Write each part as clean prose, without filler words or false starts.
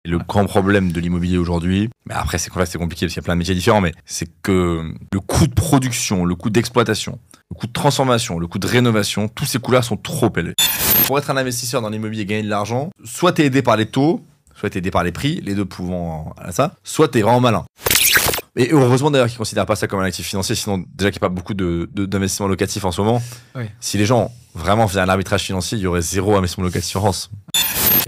Et le grand problème de l'immobilier aujourd'hui, mais après c'est compliqué parce qu'il y a plein de métiers différents, mais c'est que le coût de production, le coût d'exploitation, le coût de transformation, le coût de rénovation, tous ces coûts-là sont trop élevés. Pour être un investisseur dans l'immobilier et gagner de l'argent, soit tu es aidé par les taux, soit tu es aidé par les prix, les deux pouvant à ça, soit tu es vraiment malin. Et heureusement d'ailleurs qu'ils ne considèrent pas ça comme un actif financier, sinon déjà qu'il n'y a pas beaucoup d'investissements locatifs en ce moment. Oui. Si les gens vraiment faisaient un arbitrage financier, il y aurait zéro investissement locatif en France.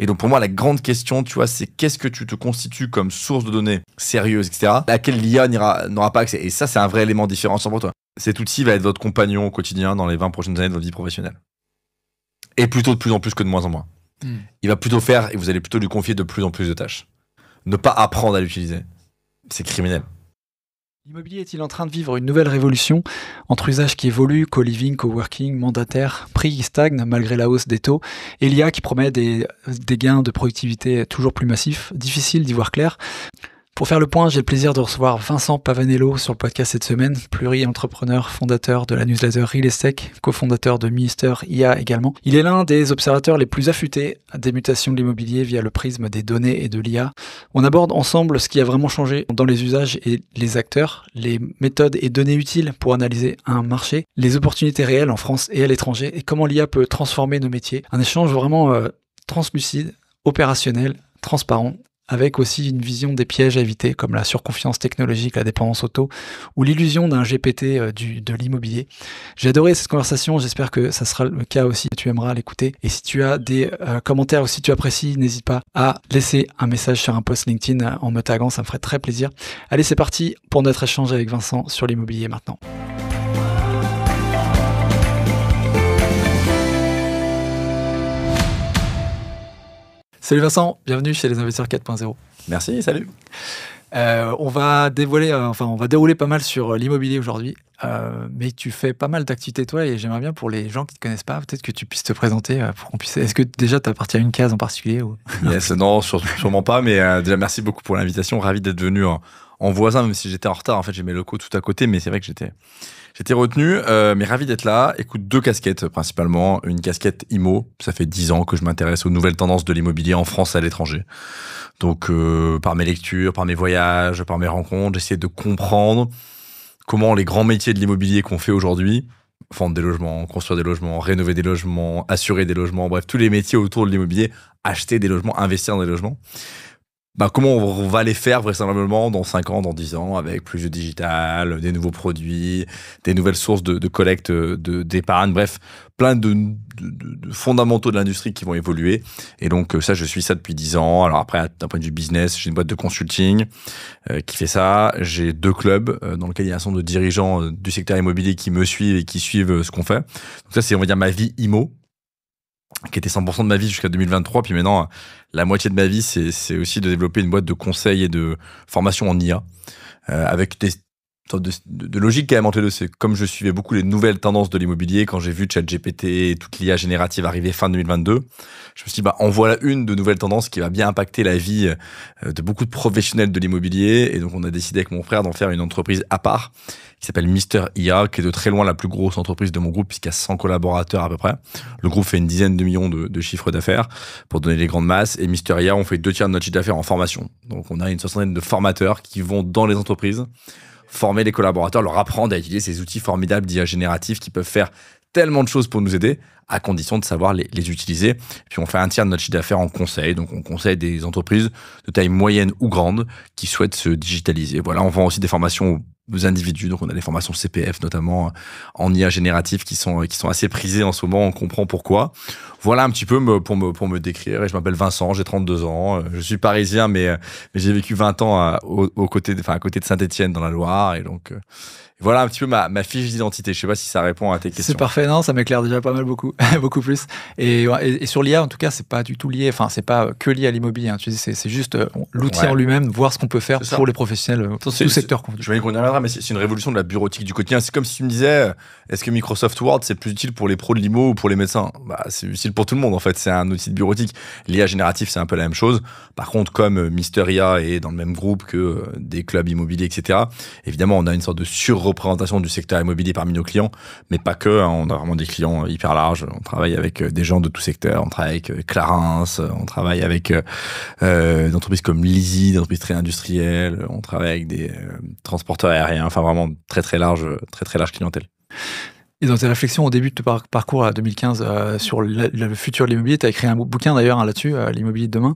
Et donc pour moi, la grande question, tu vois, c'est qu'est-ce que tu te constitues comme source de données sérieuse, etc., à laquelle l'IA n'aura pas accès. Et ça, c'est un vrai élément différenciant pour toi. Cet outil va être votre compagnon au quotidien dans les 20 prochaines années de votre vie professionnelle. Et plutôt de plus en plus que de moins en moins. Il va plutôt faire, et vous allez plutôt lui confier de plus en plus de tâches. Ne pas apprendre à l'utiliser, c'est criminel. L'immobilier est-il en train de vivre une nouvelle révolution entre usages qui évoluent, co-living, co-working, mandataire, prix qui stagnent malgré la hausse des taux, et l'IA qui promet des gains de productivité toujours plus massifs? Difficile d'y voir clair. Pour faire le point, j'ai le plaisir de recevoir Vincent Pavanello sur le podcast cette semaine, pluri-entrepreneur, fondateur de la newsletter Real Estate, cofondateur de Mister IA également. Il est l'un des observateurs les plus affûtés des mutations de l'immobilier via le prisme des données et de l'IA. On aborde ensemble ce qui a vraiment changé dans les usages et les acteurs, les méthodes et données utiles pour analyser un marché, les opportunités réelles en France et à l'étranger, et comment l'IA peut transformer nos métiers. Un échange vraiment translucide, opérationnel, transparent, avec aussi une vision des pièges à éviter, comme la surconfiance technologique, la dépendance auto, ou l'illusion d'un GPT de l'immobilier. J'ai adoré cette conversation, j'espère que ça sera le cas aussi, tu aimeras l'écouter. Et si tu as des commentaires ou si tu apprécies, n'hésite pas à laisser un message sur un post LinkedIn en me taguant, ça me ferait très plaisir. Allez, c'est parti pour notre échange avec Vincent sur l'immobilier maintenant. Salut Vincent, bienvenue chez les Investisseurs 4.0. Merci, salut. On va dérouler pas mal sur l'immobilier aujourd'hui, mais tu fais pas mal d'activités toi et j'aimerais bien pour les gens qui ne te connaissent pas, peut-être que tu puisses te présenter pour qu'on puisse. Est-ce que déjà tu appartiens à une case en particulier ou... Yes, non, sûrement pas, mais déjà merci beaucoup pour l'invitation, ravi d'être venu en voisin, même si j'étais en retard. En fait, j'ai mes locaux tout à côté, mais c'est vrai que j'étais retenu, mais ravi d'être là. Écoute, 2 casquettes principalement. Une casquette IMO, ça fait 10 ans que je m'intéresse aux nouvelles tendances de l'immobilier en France et à l'étranger. Donc, par mes lectures, par mes voyages, par mes rencontres, j'essaie de comprendre comment les grands métiers de l'immobilier qu'on fait aujourd'hui, vendre des logements, construire des logements, rénover des logements, assurer des logements, bref, tous les métiers autour de l'immobilier, acheter des logements, investir dans des logements, comment on va les faire vraisemblablement dans 5 ans, dans 10 ans, avec plus de digital, des nouveaux produits, des nouvelles sources de collecte d'épargne, bref, plein de fondamentaux de l'industrie qui vont évoluer. Et donc ça, je suis ça depuis 10 ans. Alors après, d'un point de vue business, j'ai une boîte de consulting qui fait ça. J'ai 2 clubs dans lesquels il y a un certain nombre de dirigeants du secteur immobilier qui me suivent et qui suivent ce qu'on fait. Donc ça, c'est, on va dire, ma vie IMO, qui était 100% de ma vie jusqu'à 2023. Puis maintenant, la moitié de ma vie, c'est aussi de développer une boîte de conseil et de formation en IA, avec des sortes de logique quand même entre les deux. C'est comme je suivais beaucoup les nouvelles tendances de l'immobilier, quand j'ai vu ChatGPT et toute l'IA générative arriver fin 2022, je me suis dit, en voilà une de nouvelles tendances qui va bien impacter la vie de beaucoup de professionnels de l'immobilier. Et donc, on a décidé avec mon frère d'en faire une entreprise à part, qui s'appelle Mister IA, qui est de très loin la plus grosse entreprise de mon groupe, puisqu'il y a 100 collaborateurs à peu près. Le groupe fait une dizaine de millions de chiffres d'affaires, pour donner les grandes masses. Et Mister IA, on fait 2 tiers de notre chiffre d'affaires en formation. Donc, on a une soixantaine de formateurs qui vont dans les entreprises former les collaborateurs, leur apprendre à utiliser ces outils formidables d'IA génératifs qui peuvent faire tellement de choses pour nous aider, à condition de savoir les utiliser. Puis on fait 1 tiers de notre chiffre d'affaires en conseil. Donc on conseille des entreprises de taille moyenne ou grande qui souhaitent se digitaliser. Voilà, on vend aussi des formations aux individus. Donc on a des formations CPF notamment en IA génératif qui sont assez prisées en ce moment. On comprend pourquoi. Voilà un petit peu pour me décrire. Et je m'appelle Vincent, j'ai 32 ans. Je suis parisien, mais j'ai vécu 20 ans à côté de Saint-Étienne dans la Loire. Et donc voilà un petit peu ma fiche d'identité. Je sais pas si ça répond à tes questions. C'est parfait, non, ça m'éclaire déjà pas mal, beaucoup plus. Et sur l'IA, en tout cas, c'est pas du tout lié, enfin, c'est pas que lié à l'immobilier. Hein. Tu dis, c'est juste l'outil en lui-même, voir ce qu'on peut faire pour les professionnels, tout secteur confondu. Je vais y reviendra, mais c'est une révolution de la bureautique du quotidien. C'est comme si tu me disais, est-ce que Microsoft Word, c'est plus utile pour les pros de l'IMO ou pour les médecins? C'est utile pour tout le monde, en fait. C'est un outil de bureautique. L'IA génératif, c'est un peu la même chose. Par contre, comme Mister IA est dans le même groupe que des clubs immobiliers, etc., évidemment, on a une sorte de surreprésentation du secteur immobilier parmi nos clients, mais pas que, hein, on a vraiment des clients hyper larges, On travaille avec des gens de tout secteur. On travaille avec Clarins, on travaille avec des entreprises comme Lizzie, des entreprises très industrielles. On travaille avec des transporteurs aériens. Enfin, vraiment très large clientèle. Et dans tes réflexions au début de ton parcours à 2015 sur le futur de l'immobilier, tu as écrit un bouquin d'ailleurs là-dessus, l'immobilier de demain.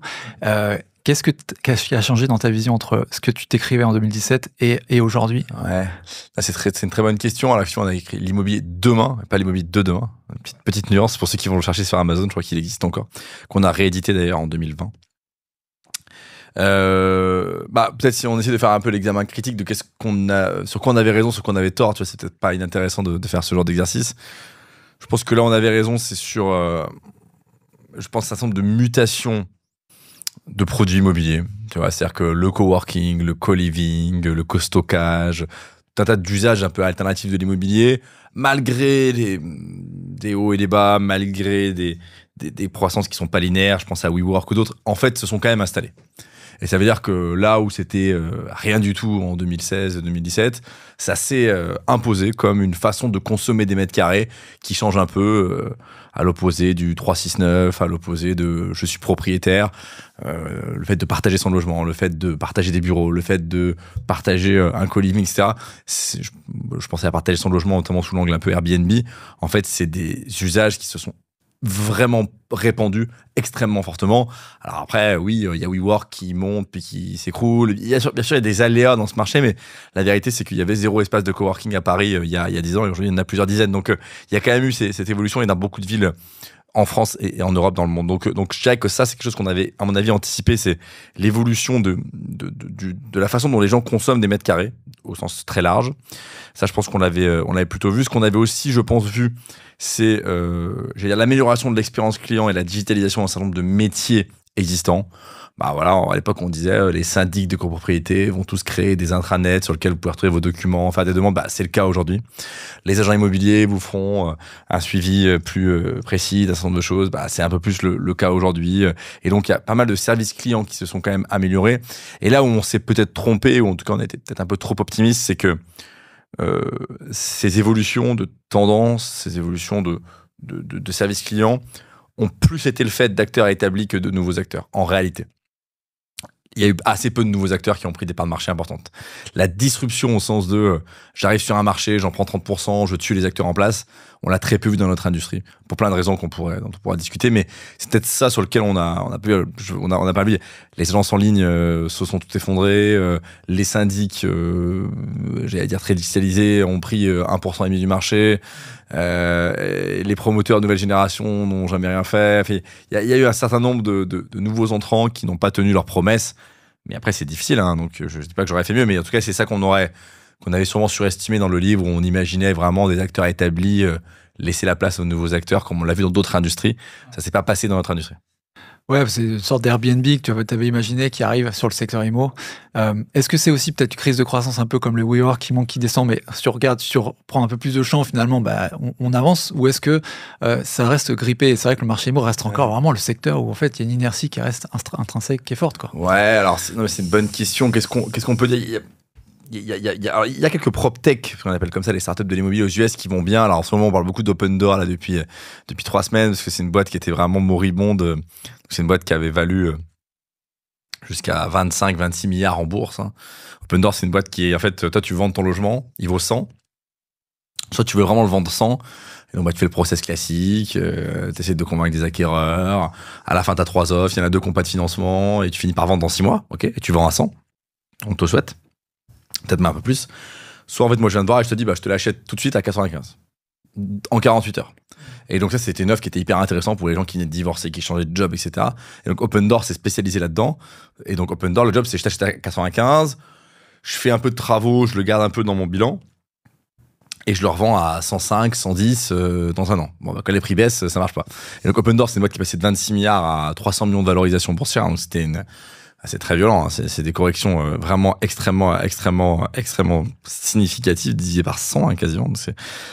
Qu'est-ce qui a changé dans ta vision entre ce que tu t'écrivais en 2017 et aujourd'hui? Ouais, c'est une très bonne question. À l'action, on a écrit l'immobilier demain, pas l'immobilier de demain. Une petite nuance pour ceux qui vont le chercher sur Amazon, je crois qu'il existe encore, qu'on a réédité d'ailleurs en 2020. Peut-être si on essaie de faire un peu l'examen critique de sur quoi on avait raison, sur quoi on avait tort, tu vois, c'est peut-être pas inintéressant de faire ce genre d'exercice. Je pense que là, on avait raison, c'est sur, je pense, un certain nombre de mutations de produits immobiliers. Tu vois, c'est-à-dire que le coworking, le co-living, le co-stockage, un tas d'usages un peu alternatifs de l'immobilier, malgré des hauts et des bas, malgré des croissances qui sont pas linéaires, je pense à WeWork ou d'autres, en fait, se sont quand même installés. Et ça veut dire que là où c'était rien du tout en 2016-2017, ça s'est imposé comme une façon de consommer des mètres carrés qui change un peu à l'opposé du 369, à l'opposé de je suis propriétaire, le fait de partager son logement, le fait de partager des bureaux, le fait de partager un co-living, etc. Je pensais à partager son logement, notamment sous l'angle un peu Airbnb. En fait, c'est des usages qui se sont vraiment répandu extrêmement fortement. Alors après, oui, il y a WeWork qui monte puis qui s'écroule. Bien sûr, il y a des aléas dans ce marché, mais la vérité, c'est qu'il y avait 0 espace de coworking à Paris il y a 10 ans, et aujourd'hui, il y en a plusieurs dizaines. Donc, il y a quand même eu cette évolution, et dans beaucoup de villes en France et en Europe, dans le monde. Donc je dirais que ça, c'est quelque chose qu'on avait, à mon avis, anticipé, c'est l'évolution de la façon dont les gens consomment des mètres carrés, au sens très large. Ça, je pense qu'on l'avait plutôt vu. Ce qu'on avait aussi, je pense, vu, c'est l'amélioration de l'expérience client et la digitalisation d'un certain nombre de métiers existants. Voilà, à l'époque, on disait les syndics de copropriété vont tous créer des intranets sur lesquels vous pouvez retrouver vos documents, faire des demandes. C'est le cas aujourd'hui. Les agents immobiliers vous feront un suivi plus précis d'un certain nombre de choses. C'est un peu plus le cas aujourd'hui. Et donc, il y a pas mal de services clients qui se sont quand même améliorés. Et là où on s'est peut-être trompé, ou en tout cas on était peut-être un peu trop optimiste, c'est que ces évolutions de tendance, ces évolutions de services clients ont plus été le fait d'acteurs établis que de nouveaux acteurs, en réalité. Il y a eu assez peu de nouveaux acteurs qui ont pris des parts de marché importantes. La disruption au sens de j'arrive sur un marché, j'en prends 30%, je tue les acteurs en place, on l'a très peu vu dans notre industrie, pour plein de raisons dont on pourra discuter, mais c'est peut-être ça sur lequel on a pas vu. Les agences en ligne se sont toutes effondrées, les syndics, j'allais dire très digitalisés, ont pris 1,5% du marché, les promoteurs de nouvelle génération n'ont jamais rien fait. Enfin, il y a eu un certain nombre de nouveaux entrants qui n'ont pas tenu leurs promesses. Mais après, c'est difficile, hein, donc je ne dis pas que j'aurais fait mieux, mais en tout cas, c'est ça qu'on avait sûrement surestimé dans le livre, où on imaginait vraiment des acteurs établis laisser la place aux nouveaux acteurs, comme on l'a vu dans d'autres industries. Ça s'est pas passé dans notre industrie. Ouais, c'est une sorte d'Airbnb que tu avais imaginé qui arrive sur le secteur IMO. Est-ce que c'est aussi peut-être une crise de croissance un peu comme le WeWork qui monte, qui descend, mais si on prend un peu plus de champ, finalement, on avance, ou est-ce que ça reste grippé? Et c'est vrai que le marché IMO reste encore vraiment le secteur où en fait il y a une inertie qui reste intrinsèque, qui est forte, quoi. Ouais, alors c'est une bonne question. Qu'est-ce qu'on peut dire? Il y a quelques PropTech, ce qu'on appelle comme ça, les startups de l'immobilier aux US qui vont bien. Alors en ce moment, on parle beaucoup d'Opendoor là depuis 3 semaines, parce que c'est une boîte qui était vraiment moribonde. C'est une boîte qui avait valu jusqu'à 25-26 milliards en bourse. Hein. Opendoor, c'est une boîte qui est, en fait, toi, tu vends ton logement, il vaut 100. Soit tu veux vraiment le vendre 100, et donc tu fais le process classique, tu essaies de convaincre des acquéreurs. À la fin, tu as 3 offres, il y en a 2 qui n'ont pas de financement, et tu finis par vendre dans 6 mois, ok, et tu vends à 100. On te le souhaite. Peut-être même un peu plus. Soit en fait, moi je viens de voir et je te dis, je te l'achète tout de suite à 95. En 48 heures. Et donc ça, c'était une offre qui était hyper intéressante pour les gens qui venaient de divorcer, qui changeaient de job, etc. Et donc Opendoor s'est spécialisé là-dedans. Et donc Opendoor, le job, c'est je t'achète à 95, je fais un peu de travaux, je le garde un peu dans mon bilan, et je le revends à 105, 110 dans un an. Quand les prix baissent, ça marche pas. Et donc Opendoor, c'est une boîte qui passait de 26 milliards à 300 millions de valorisation boursière. Donc c'était C'est très violent, hein. C'est des corrections vraiment extrêmement significatives, divisées par 100 hein, quasiment.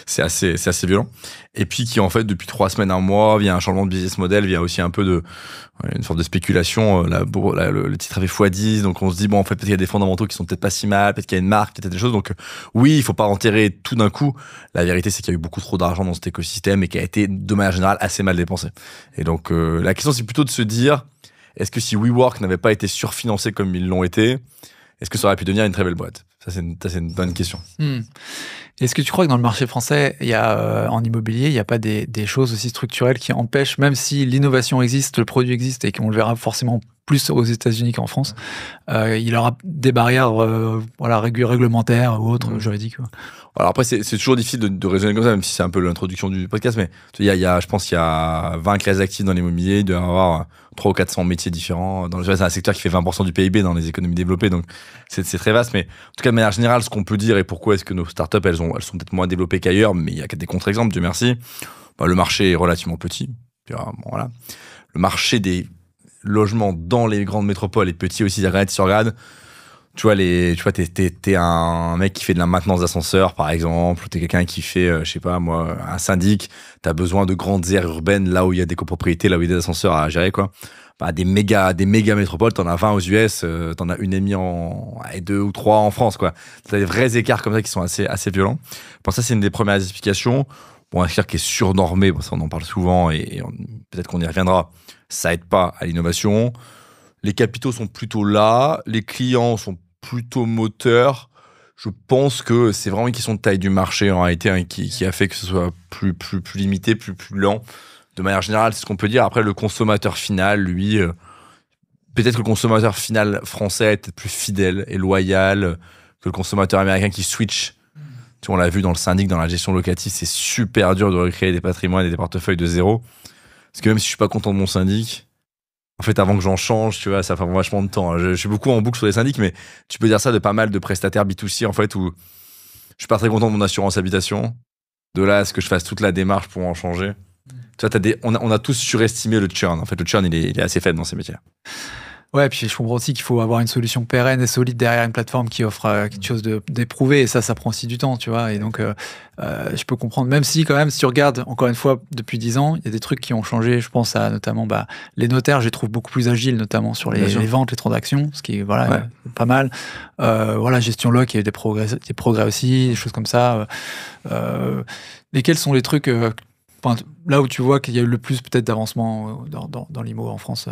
C'est assez violent. Et puis qui en fait depuis 3 semaines, un mois, via un changement de business model, via aussi un peu de une sorte de spéculation. Le titre avait x10, donc on se dit bon en fait peut-être qu'il y a des fondamentaux qui sont peut-être pas si mal, peut-être qu'il y a une marque, peut-être des choses. Donc oui, il faut pas enterrer tout d'un coup. La vérité c'est qu'il y a eu beaucoup trop d'argent dans cet écosystème et qui a été de manière générale assez mal dépensé. Et donc la question c'est plutôt de se dire, est-ce que si WeWork n'avait pas été surfinancé comme ils l'ont été, est-ce que ça aurait pu devenir une très belle boîte? Ça, c'est une bonne question. Est-ce que tu crois que dans le marché français, il y a, en immobilier, il n'y a pas des choses aussi structurelles qui empêchent, même si l'innovation existe, le produit existe et qu'on le verra forcément plus aux États-Unis qu'en France, il y aura des barrières réglementaires ou autres, juridiques. Alors après, c'est toujours difficile de raisonner comme ça, même si c'est un peu l'introduction du podcast, mais je pense qu'il y a 20 classes actives dans l'immobilier, il doit y avoir 300 ou 400 métiers différents. C'est un secteur qui fait 20% du PIB dans les économies développées, donc c'est très vaste. Mais en tout cas, de manière générale, ce qu'on peut dire et pourquoi est-ce que nos startups, elles sont peut-être moins développées qu'ailleurs, mais il y a des contre-exemples, Dieu merci. Le marché est relativement petit. Voilà. Le marché des logements dans les grandes métropoles est petit aussi. Si tu regardes, t'es un mec qui fait de la maintenance d'ascenseur, par exemple, ou t'es quelqu'un qui fait, je sais pas moi, un syndic, t'as besoin de grandes aires urbaines, là où il y a des copropriétés, là où il y a des ascenseurs à gérer, quoi. Des méga métropoles, t'en as 20 aux US, t'en as une et demie et 2 ou 3 en France, quoi. T'as des vrais écarts comme ça qui sont assez violents. Bon, ça, c'est une des premières explications. Bon, un secteur qui est surnormé, bon, ça, on en parle souvent et peut-être qu'on y reviendra. Ça aide pas à l'innovation. Les capitaux sont plutôt là, les clients sont plutôt moteurs. Je pense que c'est vraiment une question de taille du marché en réalité, hein, qui a fait que ce soit plus limité, plus lent. De manière générale, c'est ce qu'on peut dire. Après, le consommateur final, lui, peut-être que le consommateur final français est peut-être plus fidèle et loyal que le consommateur américain qui switch. Tu vois, on l'a vu dans le syndic, dans la gestion locative, c'est super dur de recréer des patrimoines et des portefeuilles de zéro. Parce que même si je suis pas content de mon syndic, en fait, avant que j'en change, tu vois, ça fait vachement de temps. Je suis beaucoup en boucle sur les syndics, mais tu peux dire ça de pas mal de prestataires B2C, en fait, où je suis pas très content de mon assurance habitation. De là à ce que je fasse toute la démarche pour en changer. Tu vois, on a tous surestimé le churn. En fait, le churn, il est assez faible dans ces métiers. Ouais, puis je comprends aussi qu'il faut avoir une solution pérenne et solide derrière une plateforme qui offre quelque chose d'éprouvé, et ça prend aussi du temps, tu vois. Et donc, je peux comprendre, même si quand même, si tu regardes, encore une fois, depuis 10 ans, il y a des trucs qui ont changé. Je pense à notamment les notaires, je les trouve beaucoup plus agiles, notamment sur les ventes, les transactions, ce qui est pas mal. Gestion loc, il y a eu des progrès aussi, des choses comme ça. Lesquels sont les trucs, là où tu vois qu'il y a eu le plus peut-être d'avancement dans l'IMO en France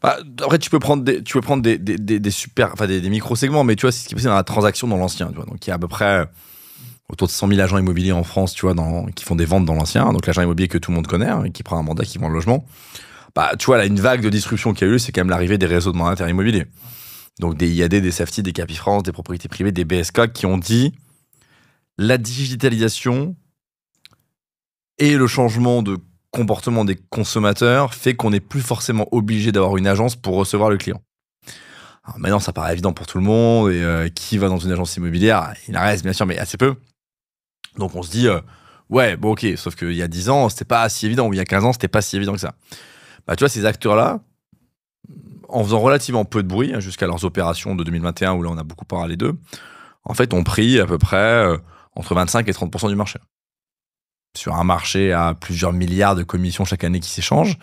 Après, tu peux prendre des super, enfin des micro-segments, mais tu vois, c'est ce qui est passé dans la transaction dans l'ancien. Tu vois, donc il y a à peu près autour de 100 000 agents immobiliers en France, tu vois, qui font des ventes dans l'ancien. Donc l'agent immobilier que tout le monde connaît, hein, qui prend un mandat, qui vend le logement. Tu vois, là, une vague de disruption qui a eu, c'est quand même l'arrivée des réseaux de mandataires immobiliers. Donc des IAD, des Safety, des Capifrance, des propriétés privées, des BSK qui ont dit la digitalisation et le changement de comportement des consommateurs fait qu'on n'est plus forcément obligé d'avoir une agence pour recevoir le client. Alors maintenant, ça paraît évident pour tout le monde, et qui va dans une agence immobilière? Il en reste bien sûr, mais assez peu. Donc on se dit, ok, sauf qu'il y a 10 ans, c'était pas si évident, ou il y a 15 ans, c'était pas si évident que ça. Tu vois, ces acteurs-là, en faisant relativement peu de bruit, jusqu'à leurs opérations de 2021, où là on a beaucoup parlé d'eux, en fait, ont pris à peu près entre 25 et 30% du marché. Sur un marché à plusieurs milliards de commissions chaque année qui s'échangent,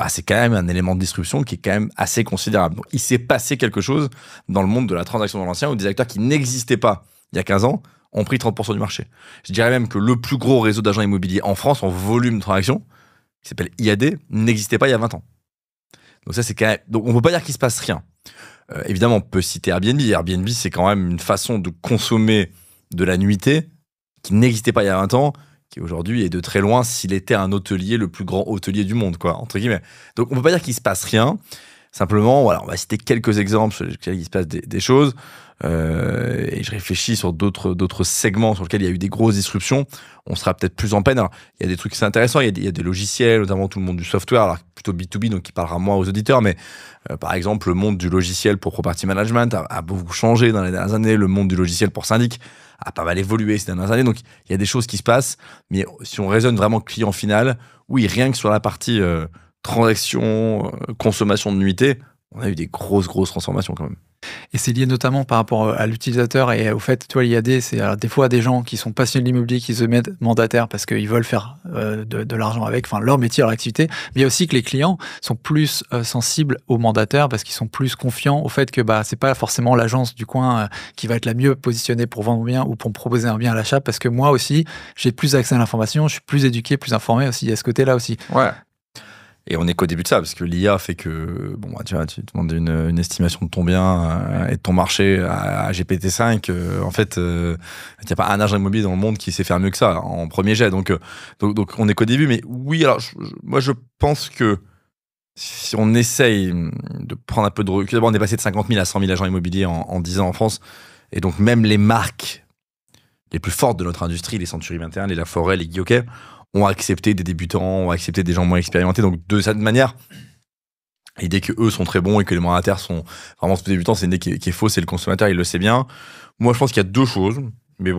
c'est quand même un élément de disruption qui est quand même assez considérable. Donc, il s'est passé quelque chose dans le monde de la transaction dans l'ancien où des acteurs qui n'existaient pas il y a 15 ans ont pris 30% du marché. Je dirais même que le plus gros réseau d'agents immobiliers en France en volume de transaction, qui s'appelle IAD, n'existait pas il y a 20 ans. Donc ça, c'est quand même... Donc on peut pas dire qu'il se passe rien. Évidemment, on peut citer Airbnb. Airbnb, c'est quand même une façon de consommer de la nuitée qui n'existait pas il y a 20 ans, qui aujourd'hui est de très loin s'il était un hôtelier, le plus grand hôtelier du monde, quoi, entre guillemets. Donc on peut pas dire qu'il se passe rien. Simplement, voilà, on va citer quelques exemples sur lesquels il se passe des choses. Et je réfléchis sur d'autres segments sur lesquels il y a eu des grosses disruptions. On sera peut-être plus en peine. Alors, il y a des trucs qui sont intéressants. Il y a des logiciels, notamment tout le monde du software, alors plutôt B2B, donc qui parlera moins aux auditeurs. Mais par exemple, le monde du logiciel pour property management a beaucoup changé dans les dernières années. Le monde du logiciel pour syndic a pas mal évolué ces dernières années. Donc, il y a des choses qui se passent. Mais si on raisonne vraiment client final, oui, rien que sur la partie transaction, consommation de nuitée, on a eu des grosses transformations quand même. Et c'est lié notamment par rapport à l'utilisateur et au fait, tu vois, l'IAD, c'est des fois des gens qui sont passionnés de l'immobilier qui se mettent mandataires parce qu'ils veulent faire de l'argent avec, enfin leur métier, leur activité. Mais il y a aussi que les clients sont plus sensibles aux mandataires parce qu'ils sont plus confiants au fait que c'est pas forcément l'agence du coin qui va être la mieux positionnée pour vendre un bien ou pour me proposer un bien à l'achat, parce que moi aussi, j'ai plus accès à l'information, je suis plus éduqué, plus informé aussi. Il y a ce côté-là aussi. Ouais. Et on n'est qu'au début de ça, parce que l'IA fait que, tu vois, tu demandes une estimation de ton bien et de ton marché à GPT-5. En fait, il n'y a pas un agent immobilier dans le monde qui sait faire mieux que ça, en premier jet. Donc on n'est qu'au début. Mais oui, alors, moi, je pense que si on essaye de prendre un peu de recul, d'abord, on est passé de 50 000 à 100 000 agents immobiliers en 10 ans en France. Et donc, même les marques les plus fortes de notre industrie, les Century 21, les La Forêt, les Guy Hockey, ont accepté des débutants, ont accepté des gens moins expérimentés. Donc, de cette manière, l'idée que eux sont très bons et que les mandataires sont vraiment débutants, c'est une idée qui est fausse et le consommateur, il le sait bien. Moi, je pense qu'il y a deux choses, mais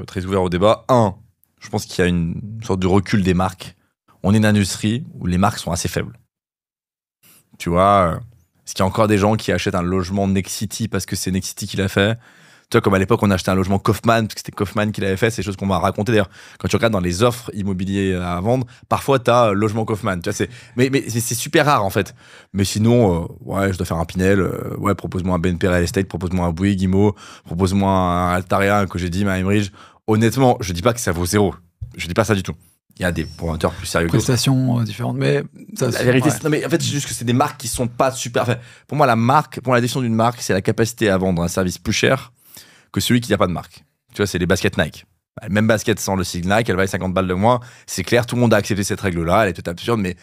très ouvert au débat. Un, je pense qu'il y a une sorte de recul des marques. On est une industrie où les marques sont assez faibles. Tu vois, est-ce qu'il y a encore des gens qui achètent un logement Nexity parce que c'est Nexity qui l'a fait ? Tu vois, comme à l'époque, on achetait un logement Kaufman, parce que c'était Kaufman qui l'avait fait, c'est des choses qu'on m'a raconté. D'ailleurs, quand tu regardes dans les offres immobilières à vendre, parfois, tu as logement Kaufman. Tu vois, mais c'est super rare, en fait. Mais sinon, je dois faire un Pinel. Propose-moi un BNP Real Estate, propose-moi un Bouygues Immo, propose-moi un Altaria, que j'ai dit, un Emeridge. Honnêtement, je dis pas que ça vaut zéro. Je dis pas ça du tout. Il y a des promoteurs plus sérieux. Prestations différentes, mais ça, la vérité, non, mais en fait, c'est juste que c'est des marques qui sont pas super. Enfin, pour moi, la définition d'une marque, c'est la capacité à vendre un service plus cher que celui qui n'a pas de marque. Tu vois, c'est les baskets Nike. Même basket sans le sigle Nike, elle vaut 50 balles de moins. C'est clair, tout le monde a accepté cette règle-là. Elle est tout absurde, mais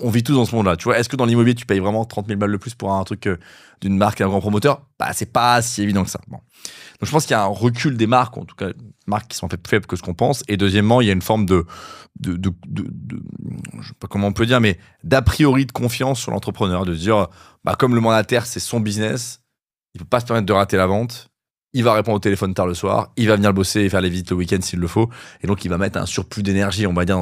on vit tous dans ce monde-là. Tu vois, est-ce que dans l'immobilier, tu payes vraiment 30 000 balles de plus pour un truc d'une marque et un grand promoteur ? C'est pas si évident que ça. Bon. Donc, je pense qu'il y a un recul des marques, en tout cas, marques qui sont plus faibles que ce qu'on pense. Et deuxièmement, il y a une forme je sais pas comment on peut dire, mais d'a priori de confiance sur l'entrepreneur, de se dire, comme le mandataire, c'est son business, il peut pas se permettre de rater la vente. Il va répondre au téléphone tard le soir, il va venir le bosser et faire les visites le week-end s'il le faut. Et donc, il va mettre un surplus d'énergie, on va dire,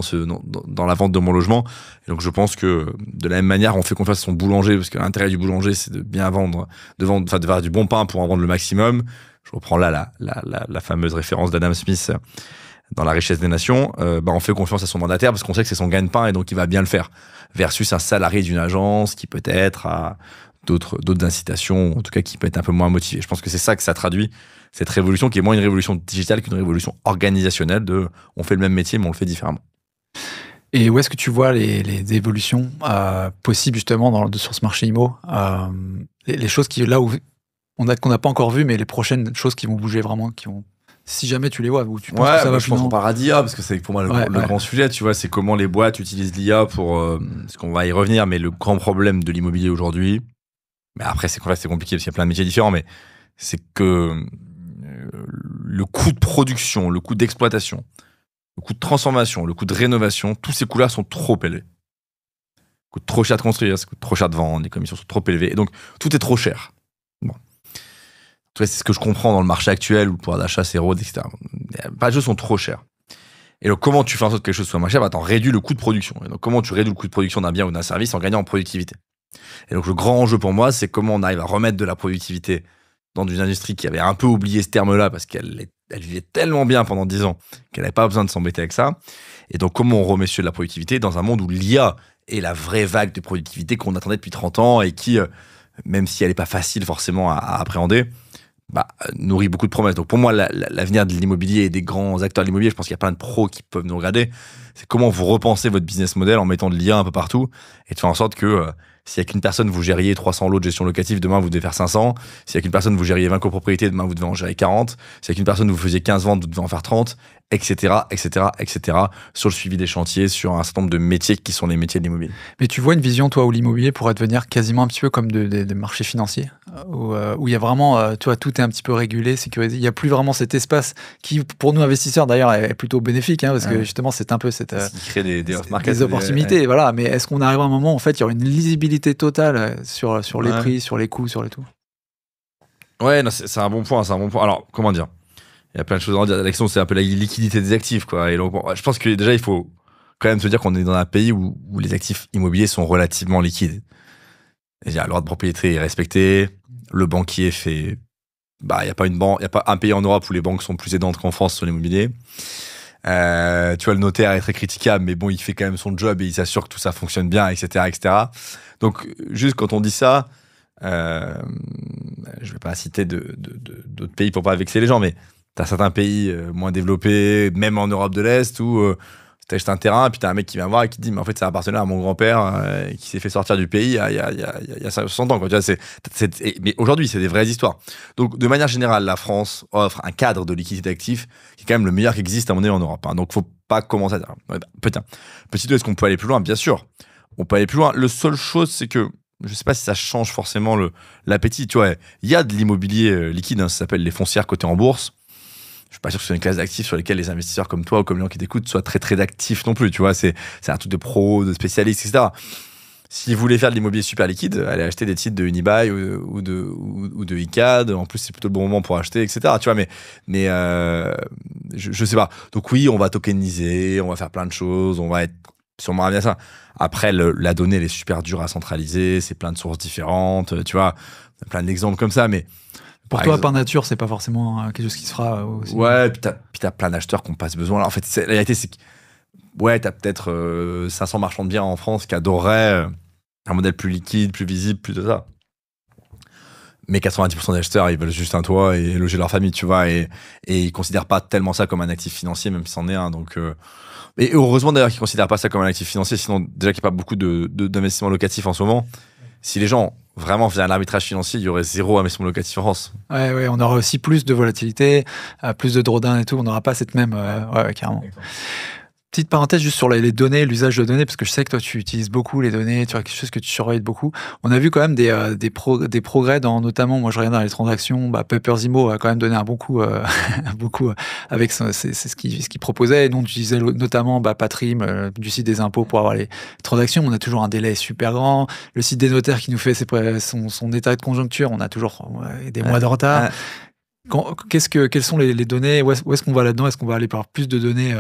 dans la vente de mon logement. Et donc, je pense que de la même manière, on fait confiance à son boulanger, parce que l'intérêt du boulanger, c'est de bien vendre, de faire du bon pain pour en vendre le maximum. Je reprends là la fameuse référence d'Adam Smith dans La richesse des nations. On fait confiance à son mandataire parce qu'on sait que c'est son gagne-pain et donc il va bien le faire. Versus un salarié d'une agence qui peut-être a d'autres incitations, en tout cas qui peut être un peu moins motivé. Je pense que c'est ça que ça traduit, cette révolution qui est moins une révolution digitale qu'une révolution organisationnelle on fait le même métier mais on le fait différemment. Et où est-ce que tu vois les évolutions possibles justement sur ce marché IMO, les choses qu'on n'a pas encore vues, mais les prochaines choses qui vont bouger vraiment, si jamais tu les vois, où tu penses que ça va je pense qu'on parle d'IA, parce que c'est pour moi le grand sujet, tu vois, c'est comment les boîtes utilisent l'IA pour, parce qu'on va y revenir, mais le grand problème de l'immobilier aujourd'hui, mais après c'est compliqué parce qu'il y a plein de métiers différents, mais c'est que le coût de production, le coût d'exploitation, le coût de transformation, le coût de rénovation, tous ces coûts-là sont trop élevés. Ça coûte trop cher de construire, ça coûte trop cher de vendre, les commissions sont trop élevées, et donc tout est trop cher. Bon. Tu vois, c'est ce que je comprends dans le marché actuel où le pouvoir d'achat s'érode, etc. Pas de choses sont trop chères. Et donc, comment tu fais en sorte que quelque chose soit moins cher ? T'en réduis le coût de production. Et donc, comment tu réduis le coût de production d'un bien ou d'un service en gagnant en productivité ? Et donc, le grand enjeu pour moi, c'est comment on arrive à remettre de la productivité dans une industrie qui avait un peu oublié ce terme-là parce qu'elle vivait tellement bien pendant 10 ans qu'elle n'avait pas besoin de s'embêter avec ça. Et donc, comment on remet sur de la productivité dans un monde où l'IA est la vraie vague de productivité qu'on attendait depuis 30 ans et qui, même si elle n'est pas facile forcément à appréhender, nourrit beaucoup de promesses. Donc pour moi, l'avenir de l'immobilier et des grands acteurs de l'immobilier, je pense qu'il y a plein de pros qui peuvent nous regarder, c'est comment vous repensez votre business model en mettant de l'IA un peu partout et de faire en sorte que s'il n'y a qu'une personne, vous gériez 300 lots de gestion locative, demain vous devez faire 500. S'il n'y a qu'une personne, vous gériez 20 copropriétés, demain vous devez en gérer 40. S'il n'y a qu'une personne, vous faisiez 15 ventes, vous devez en faire 30, etc., etc., etc., sur le suivi des chantiers, sur un certain nombre de métiers qui sont les métiers de l'immobilier. Mais tu vois une vision, toi, où l'immobilier pourrait devenir quasiment un petit peu comme des marchés financiers, où il y a vraiment, tu vois, tout est un petit peu régulé, sécurisé. Il n'y a plus vraiment cet espace qui, pour nous investisseurs d'ailleurs, est plutôt bénéfique, parce que justement, c'est un peu cette, qui crée des opportunités. Voilà. Mais est-ce qu'on arrive à un moment où en fait, il y aura une lisibilité totale sur les prix, sur les coûts, sur les tout? Ouais, non, c'est un bon point. Alors, comment dire ? Il y a plein de choses à dire. La question, c'est un peu la liquidité des actifs, quoi. Et donc, je pense que déjà, il faut quand même se dire qu'on est dans un pays où les actifs immobiliers sont relativement liquides. Le droit de propriété est respecté. Le banquier fait... il n'y a pas un pays en Europe où les banques sont plus aidantes qu'en France sur l'immobilier. Tu vois, le notaire est très critiquable, mais bon, il fait quand même son job et il s'assure que tout ça fonctionne bien, etc., etc. Donc, juste quand on dit ça, je vais pas citer d'autres pays pour pas vexer les gens, mais t'as certains pays moins développés, même en Europe de l'Est, où t'achètes un terrain, puis t'as un mec qui vient voir et qui te dit, mais en fait, ça appartenait à mon grand-père qui s'est fait sortir du pays il y a 60 ans. Quoi. Tu vois, mais aujourd'hui, c'est des vraies histoires. Donc, de manière générale, la France offre un cadre de liquidité d'actifs qui est quand même le meilleur qui existe à mon avis en Europe. Hein. Donc, faut pas commencer à dire, petit 2, est-ce qu'on peut aller plus loin? Bien sûr, on peut aller plus loin. La seule chose, c'est que je sais pas si ça change forcément l'appétit. Tu vois, il y a de l'immobilier liquide, hein, ça s'appelle les foncières cotées en bourse. Je suis pas sûr que ce soit une classe d'actifs sur lesquelles les investisseurs comme toi ou comme les gens qui t'écoutent soient très très actifs non plus. Tu vois, c'est un truc de pros, de spécialistes, etc. Si vous voulez faire de l'immobilier super liquide, allez acheter des titres de Unibail ou de ICAD. En plus, c'est plutôt le bon moment pour acheter, etc. Tu vois, mais je sais pas. Donc oui, on va tokeniser, on va faire plein de choses, on va être sûrement ravis à ça. Après, la donnée, elle est super dure à centraliser, c'est plein de sources différentes, tu vois, plein d'exemples comme ça, mais... Pour toi, par nature, c'est pas forcément quelque chose qui se fera aussi. Ouais, puis t'as plein d'acheteurs qui n'ont pas ce besoin-là. En fait, la réalité, c'est que ouais, t'as peut-être 500 marchands de biens en France qui adoreraient un modèle plus liquide, plus visible, plus de ça. Mais 90% des acheteurs, ils veulent juste un toit et loger leur famille, tu vois, et ils considèrent pas tellement ça comme un actif financier, même si c'en est un. Donc, et heureusement d'ailleurs qu'ils considèrent pas ça comme un actif financier, sinon déjà qu'il n'y a pas beaucoup d'investissements locatifs en ce moment. Si les gens vraiment faisaient un arbitrage financier, il y aurait zéro investissement locatif en France. Ouais, on aura aussi plus de volatilité, plus de drawdown et tout. On n'aura pas cette même... ouais, carrément. Petite parenthèse juste sur les données, l'usage de données, parce que je sais que toi tu utilises beaucoup les données, tu as quelque chose que tu surveilles beaucoup. On a vu quand même des progrès dans, notamment, moi je regarde dans les transactions, Papersimo a quand même donné un bon coup, avec c'est ce qu'il proposait. Et nous on utilisait notamment Patrim du site des impôts pour avoir les transactions. On a toujours un délai super grand. Le site des notaires qui nous fait son état de conjoncture, on a toujours des mois de retard. Quelles sont les données? Où est-ce qu'on va là-dedans? Est-ce qu'on va aller par plus de données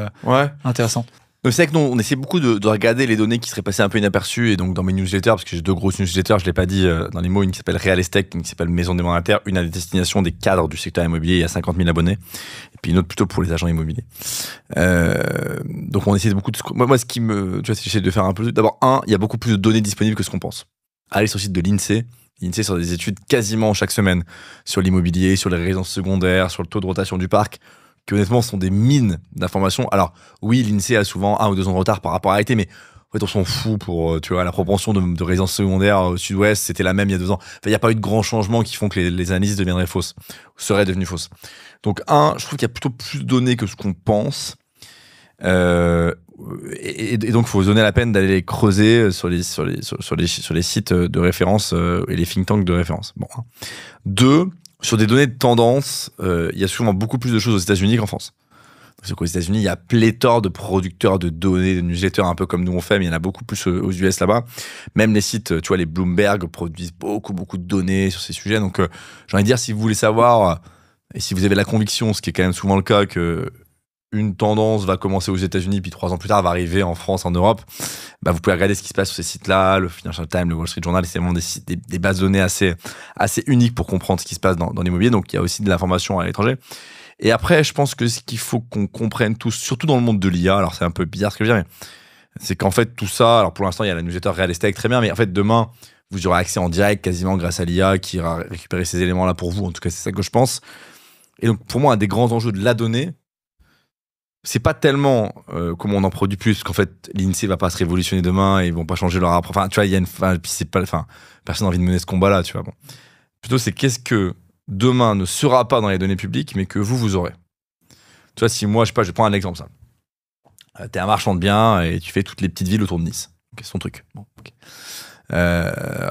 intéressantes? Donc c'est vrai que nous, on essaie beaucoup de regarder les données qui seraient passées un peu inaperçues. Et donc dans mes newsletters, parce que j'ai 2 grosses newsletters, je ne l'ai pas dit dans les mots, une qui s'appelle Real Estate, une qui s'appelle Maison des mandataires, une à destination des cadres du secteur immobilier, il y a 50 000 abonnés, et puis une autre plutôt pour les agents immobiliers. Donc on essaie beaucoup de... Moi, ce qui me... Tu vois, j'essaie de faire un peu... D'abord, il y a beaucoup plus de données disponibles que ce qu'on pense. Allez sur le site de l'INSEE. L'INSEE sur des études quasiment chaque semaine sur l'immobilier, sur les résidences secondaires, sur le taux de rotation du parc, qui honnêtement sont des mines d'informations. Alors oui, l'INSEE a souvent 1 ou 2 ans de retard par rapport à l'arrêté, mais en fait on s'en fout pour, tu vois, la proportion de résidences secondaires au sud-ouest, c'était la même il y a 2 ans. Enfin, il n'y a pas eu de grands changements qui font que les analyses deviendraient fausses, ou seraient devenues fausses. Donc je trouve qu'il y a plutôt plus de données que ce qu'on pense. Et donc, il faut se donner la peine d'aller les creuser sur les sites de référence et les think tanks de référence. Bon. 2, sur des données de tendance, il y a souvent beaucoup plus de choses aux États-Unis qu'en France. Parce qu'aux États-Unis, il y a pléthore de producteurs de données, de newsletters un peu comme nous on fait, mais il y en a beaucoup plus aux US là-bas. Même les sites, tu vois, les Bloomberg produisent beaucoup de données sur ces sujets. Donc, j'ai envie de dire, si vous voulez savoir, et si vous avez la conviction, ce qui est quand même souvent le cas, que une tendance va commencer aux États-Unis, puis 3 ans plus tard va arriver en France, en Europe, vous pouvez regarder ce qui se passe sur ces sites-là, le Financial Times, le Wall Street Journal, c'est vraiment des bases de données assez uniques pour comprendre ce qui se passe dans l'immobilier. Donc, il y a aussi de l'information à l'étranger. Et après, je pense que ce qu'il faut qu'on comprenne tous, surtout dans le monde de l'IA, alors c'est un peu bizarre ce que je veux dire, mais c'est qu'en fait, tout ça, alors pour l'instant, il y a la newsletter Real Estate, très bien, mais en fait, demain, vous aurez accès en direct quasiment grâce à l'IA qui ira récupérer ces éléments-là pour vous. En tout cas, c'est ça que je pense. Et donc, pour moi, un des grands enjeux de la donnée, c'est pas tellement comment on en produit plus, parce qu'en fait, l'INSEE va pas se révolutionner demain et ils vont pas changer leur approche. Enfin, tu vois, il y a personne n'a envie de mener ce combat-là, tu vois. Bon. Plutôt, c'est qu'est-ce que demain ne sera pas dans les données publiques, mais que vous aurez. Tu vois, si moi, je sais pas, je prends un exemple simple. T'es un marchand de biens et tu fais toutes les petites villes autour de Nice. C'est ton truc. Bon, okay.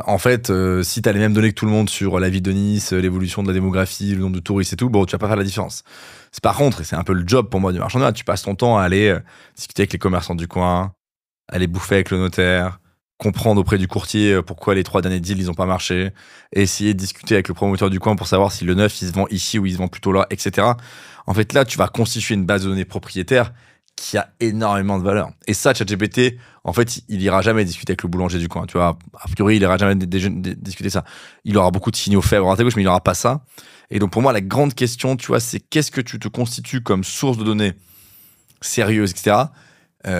En fait, si t'as les mêmes données que tout le monde sur la ville de Nice, l'évolution de la démographie, le nombre de touristes et tout, bon, tu vas pas faire la différence. C'est par contre, et c'est un peu le job pour moi du marchand de biens, tu passes ton temps à aller discuter avec les commerçants du coin, aller bouffer avec le notaire, comprendre auprès du courtier pourquoi les 3 derniers deals ils ont pas marché, essayer de discuter avec le promoteur du coin pour savoir si le neuf il se vend ici ou il se vend plutôt là, etc. En fait, là, tu vas constituer une base de données propriétaire qui a énormément de valeur. Et ça, ChatGPT, en fait, il ira jamais discuter avec le boulanger du coin. Tu vois, a priori, il ira jamais discuter ça. Il aura beaucoup de signaux faibles à droite à gauche, mais il n'aura pas ça. Et donc, pour moi, la grande question, tu vois, c'est qu'est-ce que tu te constitues comme source de données sérieuse, etc., à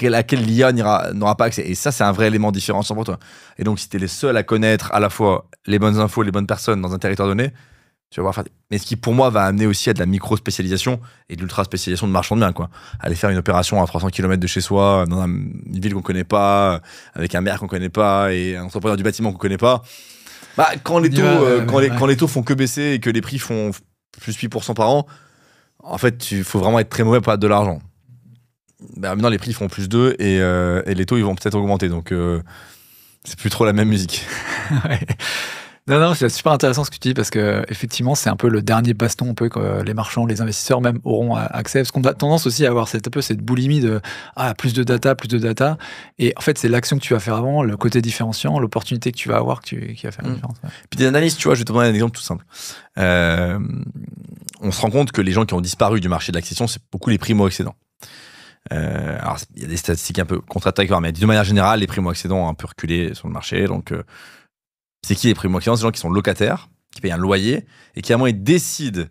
laquelle l'IA n'aura pas accès. Et ça, c'est un vrai élément différenciant pour toi. Et donc, si tu es les seuls à connaître à la fois les bonnes infos, les bonnes personnes dans un territoire donné, tu vas voir. Mais ce qui, pour moi, va amener aussi à de la micro-spécialisation et de l'ultra-spécialisation de marchand de biens, quoi. Aller faire une opération à 300 km de chez soi, dans une ville qu'on connaît pas, avec un maire qu'on connaît pas et un entrepreneur du bâtiment qu'on connaît pas. Bah, quand les taux font que baisser et que les prix font plus 8% par an, en fait, il faut vraiment être très mauvais pour perdre de l'argent. Bah, maintenant, les prix font plus 2 et les taux, ils vont peut-être augmenter. Donc, c'est plus trop la même musique. Ouais. Non, c'est super intéressant ce que tu dis parce que effectivement, c'est un peu le dernier baston un peu que les marchands, les investisseurs même auront accès. Parce qu'on a tendance aussi à avoir un peu cette boulimie de plus de data. Et en fait, c'est l'action que tu vas faire avant, le côté différenciant, l'opportunité que tu vas avoir qui va faire la différence. Ouais. Puis des analyses, tu vois, je vais te donner un exemple tout simple. On se rend compte que les gens qui ont disparu du marché de l'accession, c'est beaucoup les primo-accédants. Alors, il y a des statistiques un peu contre-attaquées, mais de manière générale, les primo-accédants ont un peu reculé sur le marché. Donc, c'est qui les primo-accédants? C'est des gens qui sont locataires, qui payent un loyer et qui à un moment ils décident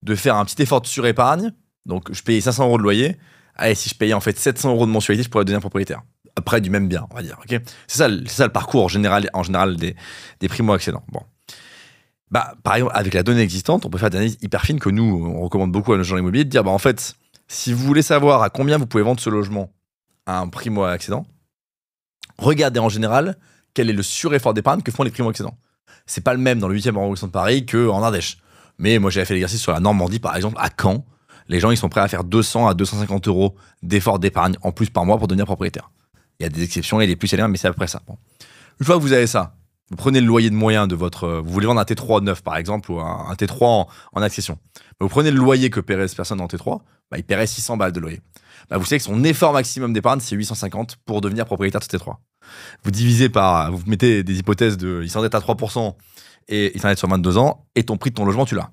de faire un petit effort de surépargne. Donc, je payais 500 € de loyer. Allez, si je payais en fait 700 € de mensualité, je pourrais devenir propriétaire. Après, du même bien, on va dire. Okay, c'est ça le parcours en général des primo-accédants. Bon. Bah, par exemple, avec la donnée existante, on peut faire des analyses hyper fines que nous, on recommande beaucoup à nos gens immobiliers de dire, bah, en fait, si vous voulez savoir à combien vous pouvez vendre ce logement à un primo-accédant, regardez en général quel est le sureffort d'épargne que font les primo-accédants. C'est pas le même dans le 8e arrondissement de Paris qu'en Ardèche. Mais moi, j'avais fait l'exercice sur la Normandie, par exemple, à Caen. Les gens, ils sont prêts à faire 200 à 250 € d'effort d'épargne en plus par mois pour devenir propriétaire. Il y a des exceptions, il y a des plus, il y a des moins, mais c'est à peu près ça. Bon. Une fois que vous avez ça, vous prenez le loyer de moyen de votre... Vous voulez vendre un T3 neuf, par exemple, ou un T3 en accession. Vous prenez le loyer que paierait cette personne en T3, bah, il paierait 600 balles de loyer. Bah, vous savez que son effort maximum d'épargne, c'est 850 pour devenir propriétaire de ce T3. Vous divisez par... Vous mettez des hypothèses de... Il s'endette à 3% et il s'endette sur 22 ans, et ton prix de ton logement, tu l'as.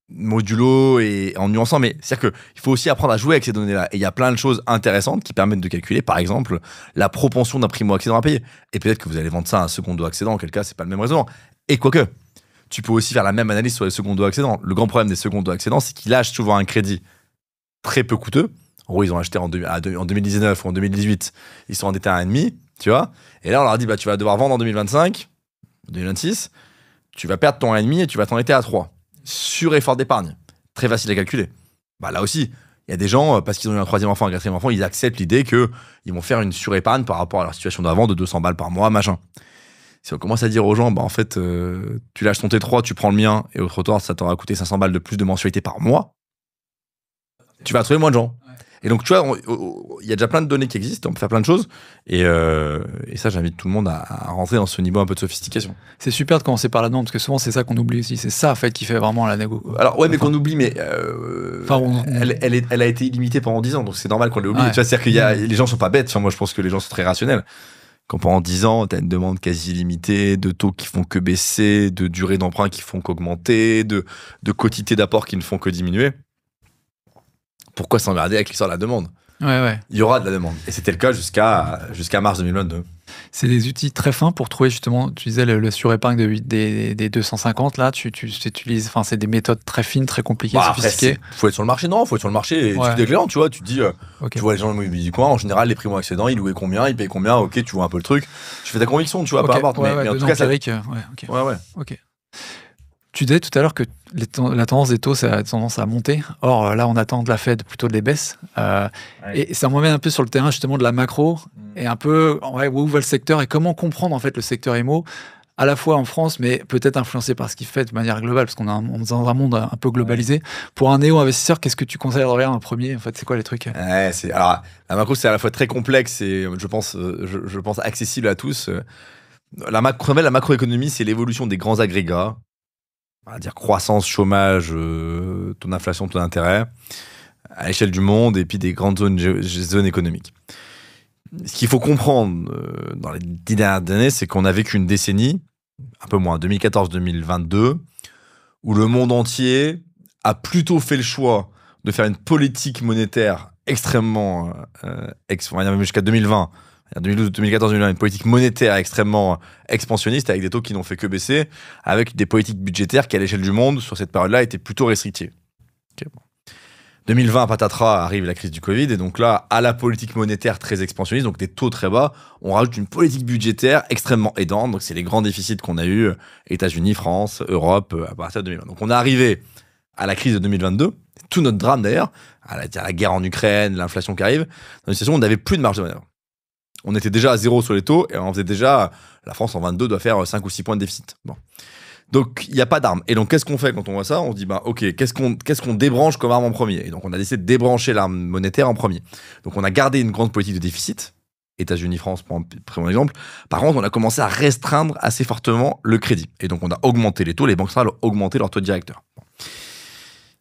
Modulo et en nuançant, mais c'est-à-dire qu'il faut aussi apprendre à jouer avec ces données-là. Et il y a plein de choses intéressantes qui permettent de calculer, par exemple, la propension d'un primo-accédant à payer. Et peut-être que vous allez vendre ça à un secondo-accédant, en quel cas, c'est pas le même raisonnement. Et quoique, tu peux aussi faire la même analyse sur les secondo-accédants. Le grand problème des secondo-accédants, c'est qu'ils lâchent souvent un crédit très peu coûteux. En gros, ils ont acheté en 2019 ou en 2018, ils sont endettés à 1,5, tu vois. Et là, on leur dit, bah, tu vas devoir vendre en 2025, 2026, tu vas perdre ton 1,5 et tu vas t'endetter à 3. Sur effort d'épargne. Très facile à calculer. Bah, là aussi, il y a des gens, parce qu'ils ont eu un 3e enfant, un 4e enfant, ils acceptent l'idée qu'ils vont faire une surépargne par rapport à leur situation d'avant de 200 balles par mois, machin. Si on commence à dire aux gens, bah, en fait, tu lâches ton T3, tu prends le mien, et au trottoir, ça t'aura coûté 500 balles de plus de mensualité par mois, tu vas trouver moins de gens. Et donc, tu vois, il y a déjà plein de données qui existent, on peut faire plein de choses. Et ça, j'invite tout le monde à rentrer dans ce niveau un peu de sophistication. C'est super de commencer par là-dedans, parce que souvent, c'est ça qu'on oublie aussi. C'est ça, en fait, qui fait vraiment la négo. Alors, ouais, mais qu'on oublie, mais elle a été illimitée pendant 10 ans, donc c'est normal qu'on l'ait oublié. Ouais. Tu vois, c'est-à-dire que les gens sont pas bêtes. Enfin, moi, je pense que les gens sont très rationnels. Quand pendant 10 ans, tu as une demande quasi illimitée, de taux qui font que baisser, de durée d'emprunt qui font qu'augmenter, de quotité d'apport qui ne font que diminuer. Pourquoi s'emmerder avec l'histoire de la demande? Ouais. Il y aura de la demande. Et c'était le cas jusqu'à mars 2022. C'est des outils très fins pour trouver justement, tu disais le surépargne des 250, là, tu utilises, enfin, c'est des méthodes très fines, très compliquées, sophistiquées. Faut être sur le marché, non, faut être sur le marché et tu déclares, tu vois, tu te dis, tu vois les gens immobiliers du coin, en général, les primo-accédants, ils louaient combien, ils payaient combien, ok, tu vois un peu le truc. Tu fais ta conviction, tu vois, peu importe. Mais en tout cas, ok. Tu disais tout à l'heure que la tendance des taux, ça a tendance à monter. Or, là, on attend de la Fed plutôt des baisses. Et ça m'emmène un peu sur le terrain, justement, de la macro. Et un peu, où va le secteur et comment comprendre, en fait, le secteur IMO, à la fois en France, mais peut-être influencé par ce qu'il fait de manière globale, parce qu'on est dans un monde un peu globalisé. Pour un néo-investisseur, qu'est-ce que tu conseilles de regarder en premier? En fait, c'est quoi les trucs? Alors, la macro, c'est à la fois très complexe et, je pense, accessible à tous. La macroéconomie, c'est l'évolution des grands agrégats. On va dire croissance, chômage, taux d'inflation, taux d'intérêt, à l'échelle du monde, et puis des grandes zones économiques. Ce qu'il faut comprendre dans les 10 dernières années, c'est qu'on a vécu une décennie, un peu moins, 2014-2022, où le monde entier a plutôt fait le choix de faire une politique monétaire extrêmement, on va dire même jusqu'à 2020, 2012, 2014, 2020, une politique monétaire extrêmement expansionniste avec des taux qui n'ont fait que baisser, avec des politiques budgétaires qui, à l'échelle du monde, sur cette période-là, étaient plutôt restrictives. Okay, bon. 2020, patatras, arrive la crise du Covid, et donc là, à la politique monétaire très expansionniste, donc des taux très bas, on rajoute une politique budgétaire extrêmement aidante, donc c'est les grands déficits qu'on a eu, États-Unis, France, Europe, à partir de 2020. Donc on est arrivé à la crise de 2022, tout notre drame d'ailleurs, à la guerre en Ukraine, l'inflation qui arrive, dans une situation où on n'avait plus de marge de manœuvre. On était déjà à 0 sur les taux, et on faisait déjà, la France en 22 doit faire 5 ou 6 points de déficit. Bon. Donc, il n'y a pas d'armes. Et donc, qu'est-ce qu'on fait quand on voit ça? On se dit, ok, qu'est-ce qu'on débranche comme arme en premier? Et donc, on a décidé de débrancher l'arme monétaire en premier. Donc, on a gardé une grande politique de déficit. États-Unis, France, pour mon exemple. Par contre, on a commencé à restreindre assez fortement le crédit. Et donc, on a augmenté les taux. Les banques centrales ont augmenté leur taux directeur. Bon.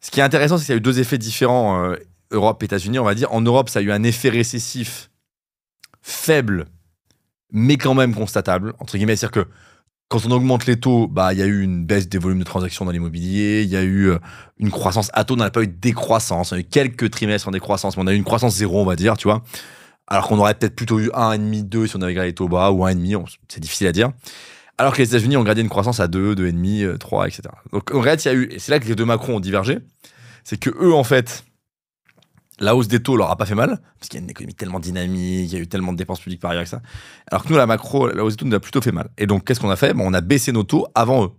Ce qui est intéressant, c'est qu'il y a eu deux effets différents, Europe et États-Unis, on va dire. En Europe, ça a eu un effet récessif faible, mais quand même constatable, entre guillemets. C'est-à-dire que quand on augmente les taux, il y a eu une baisse des volumes de transactions dans l'immobilier, il y a eu une croissance à taux, on n'a pas eu de décroissance, on a eu quelques trimestres en décroissance, mais on a eu une croissance zéro, on va dire, tu vois. Alors qu'on aurait peut-être plutôt eu 1,5, 2 si on avait gardé les taux bas, ou 1,5, c'est difficile à dire. Alors que les États-Unis ont gardé une croissance à 2, 2,5, 3, etc. Donc en réalité, il y a eu, et c'est là que les deux Macron ont divergé, c'est que eux, en fait, la hausse des taux leur a pas fait mal, parce qu'il y a une économie tellement dynamique, il y a eu tellement de dépenses publiques par ailleurs que ça. Alors que nous, la hausse des taux nous a plutôt fait mal. Et donc, qu'est-ce qu'on a fait? On a baissé nos taux avant eux.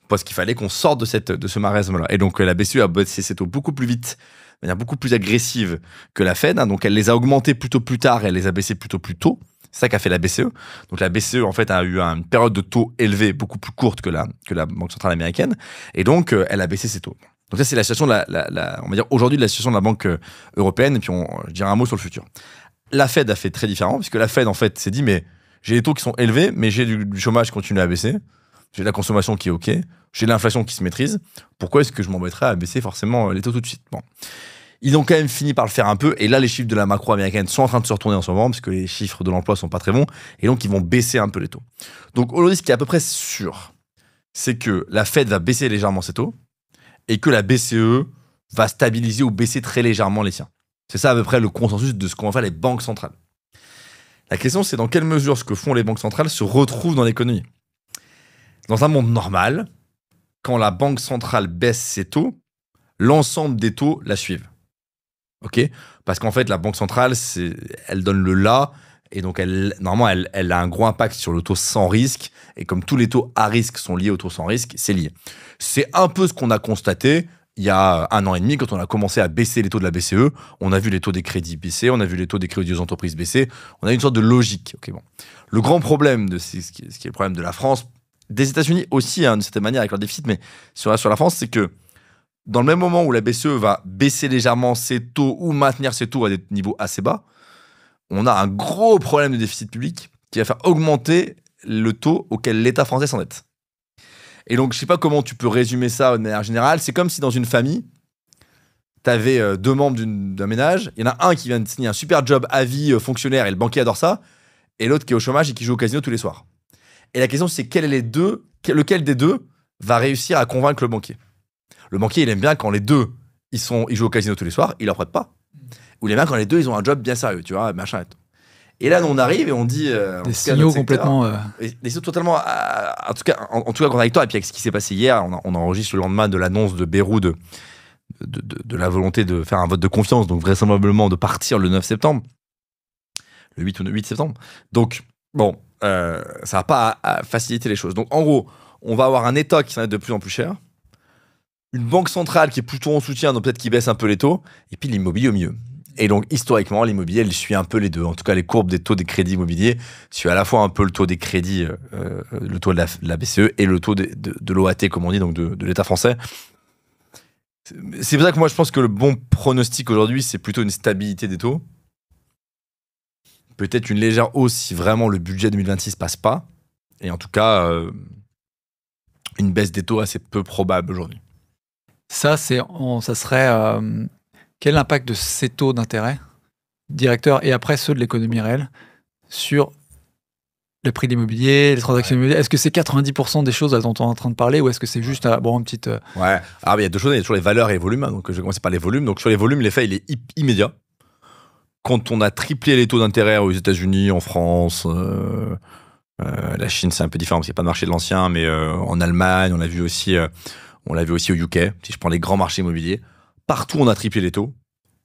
Parce qu'il fallait qu'on sorte de ce marasme-là. Et donc, la BCE a baissé ses taux beaucoup plus vite, de manière beaucoup plus agressive que la Fed. Donc, elle les a augmentés plutôt plus tard et elle les a baissés plutôt plus tôt. C'est ça qu'a fait la BCE. Donc, la BCE, en fait, a eu une période de taux élevés beaucoup plus courte que la Banque centrale américaine. Et donc, elle a baissé ses taux. Donc ça, c'est la situation on va dire aujourd'hui de la situation de la Banque européenne, et puis je dirai un mot sur le futur. La Fed a fait très différent, puisque la Fed, en fait, s'est dit, mais j'ai des taux qui sont élevés, mais j'ai du chômage qui continue à baisser, j'ai de la consommation qui est OK, j'ai de l'inflation qui se maîtrise, pourquoi est-ce que je m'embêterais à baisser forcément les taux tout de suite? Bon. Ils ont quand même fini par le faire un peu, et là, les chiffres de la macro américaine sont en train de se retourner en ce moment, parce que les chiffres de l'emploi sont pas très bons, et donc ils vont baisser un peu les taux. Donc aujourd'hui, ce qui est à peu près sûr, c'est que la Fed va baisser légèrement ses taux, et que la BCE va stabiliser ou baisser très légèrement les siens. C'est ça à peu près le consensus de ce qu'ont fait les banques centrales. La question, c'est dans quelle mesure ce que font les banques centrales se retrouve dans l'économie. Dans un monde normal, quand la banque centrale baisse ses taux, l'ensemble des taux la suivent. Ok? Parce qu'en fait, la banque centrale, elle donne le là, et donc normalement, elle a un gros impact sur le taux sans risque, et comme tous les taux à risque sont liés au taux sans risque, c'est lié. C'est un peu ce qu'on a constaté il y a 1 an et demi, quand on a commencé à baisser les taux de la BCE. On a vu les taux des crédits baisser, on a vu les taux des crédits aux entreprises baisser. On a une sorte de logique. Okay, bon. Le grand problème, ce qui est le problème de la France, des États-Unis aussi, d'une certaine manière, avec leur déficit, mais sur la France, c'est que dans le même moment où la BCE va baisser légèrement ses taux ou maintenir ses taux à des niveaux assez bas, on a un gros problème de déficit public qui va faire augmenter le taux auquel l'État français s'endette. Et donc, je ne sais pas comment tu peux résumer ça de manière générale. C'est comme si dans une famille, tu avais 2 membres d'un ménage. Il y en a un qui vient de signer un super job à vie, fonctionnaire, et le banquier adore ça, et l'autre qui est au chômage et qui joue au casino tous les soirs. Et la question, c'est lequel des deux va réussir à convaincre le banquier. Le banquier, il aime bien quand les deux, ils jouent au casino tous les soirs, il leur prête pas. Ou il aime bien quand les deux, ils ont un job bien sérieux, tu vois, machin et tout. Et là, on arrive et on dit... des signaux complètement... Des signaux totalement, en tout cas contradictoires. Et puis avec ce qui s'est passé hier, on enregistre le lendemain de l'annonce de Bayrou de la volonté de faire un vote de confiance, donc vraisemblablement de partir le 9 septembre. Le 8 ou le 8 septembre. Donc, bon, ça va pas à faciliter les choses. Donc, en gros, on va avoir un État qui s'en est de plus en plus cher, une banque centrale qui est plutôt en soutien, donc peut-être qui baisse un peu les taux, et puis l'immobilier au milieu. Et donc, historiquement, l'immobilier, elle suit un peu les deux. En tout cas, les courbes des taux des crédits immobiliers suivent à la fois un peu le taux des crédits, le taux de la BCE et le taux de l'OAT, comme on dit, donc de l'État français. C'est pour ça que moi, je pense que le bon pronostic aujourd'hui, c'est plutôt une stabilité des taux. Peut-être une légère hausse si vraiment le budget 2026 passe pas. Et en tout cas, une baisse des taux assez peu probable aujourd'hui. Ça serait... quel impact de ces taux d'intérêt directeurs et après ceux de l'économie réelle sur les prix de l'immobilier, les transactions immobilières. Est-ce que c'est 90% des choses dont on est en train de parler ou est-ce que c'est juste une petite... Ouais. Alors, il y a deux choses. Il y a toujours les valeurs et les volumes. Donc, je vais commencer par les volumes. Donc, sur les volumes, l'effet, il est immédiat. Quand on a triplé les taux d'intérêt aux États-Unis, en France, la Chine, c'est un peu différent parce qu'il n'y a pas de marché de l'ancien, mais en Allemagne, on l'a vu aussi au UK. Si je prends les grands marchés immobiliers, partout on a triplé les taux,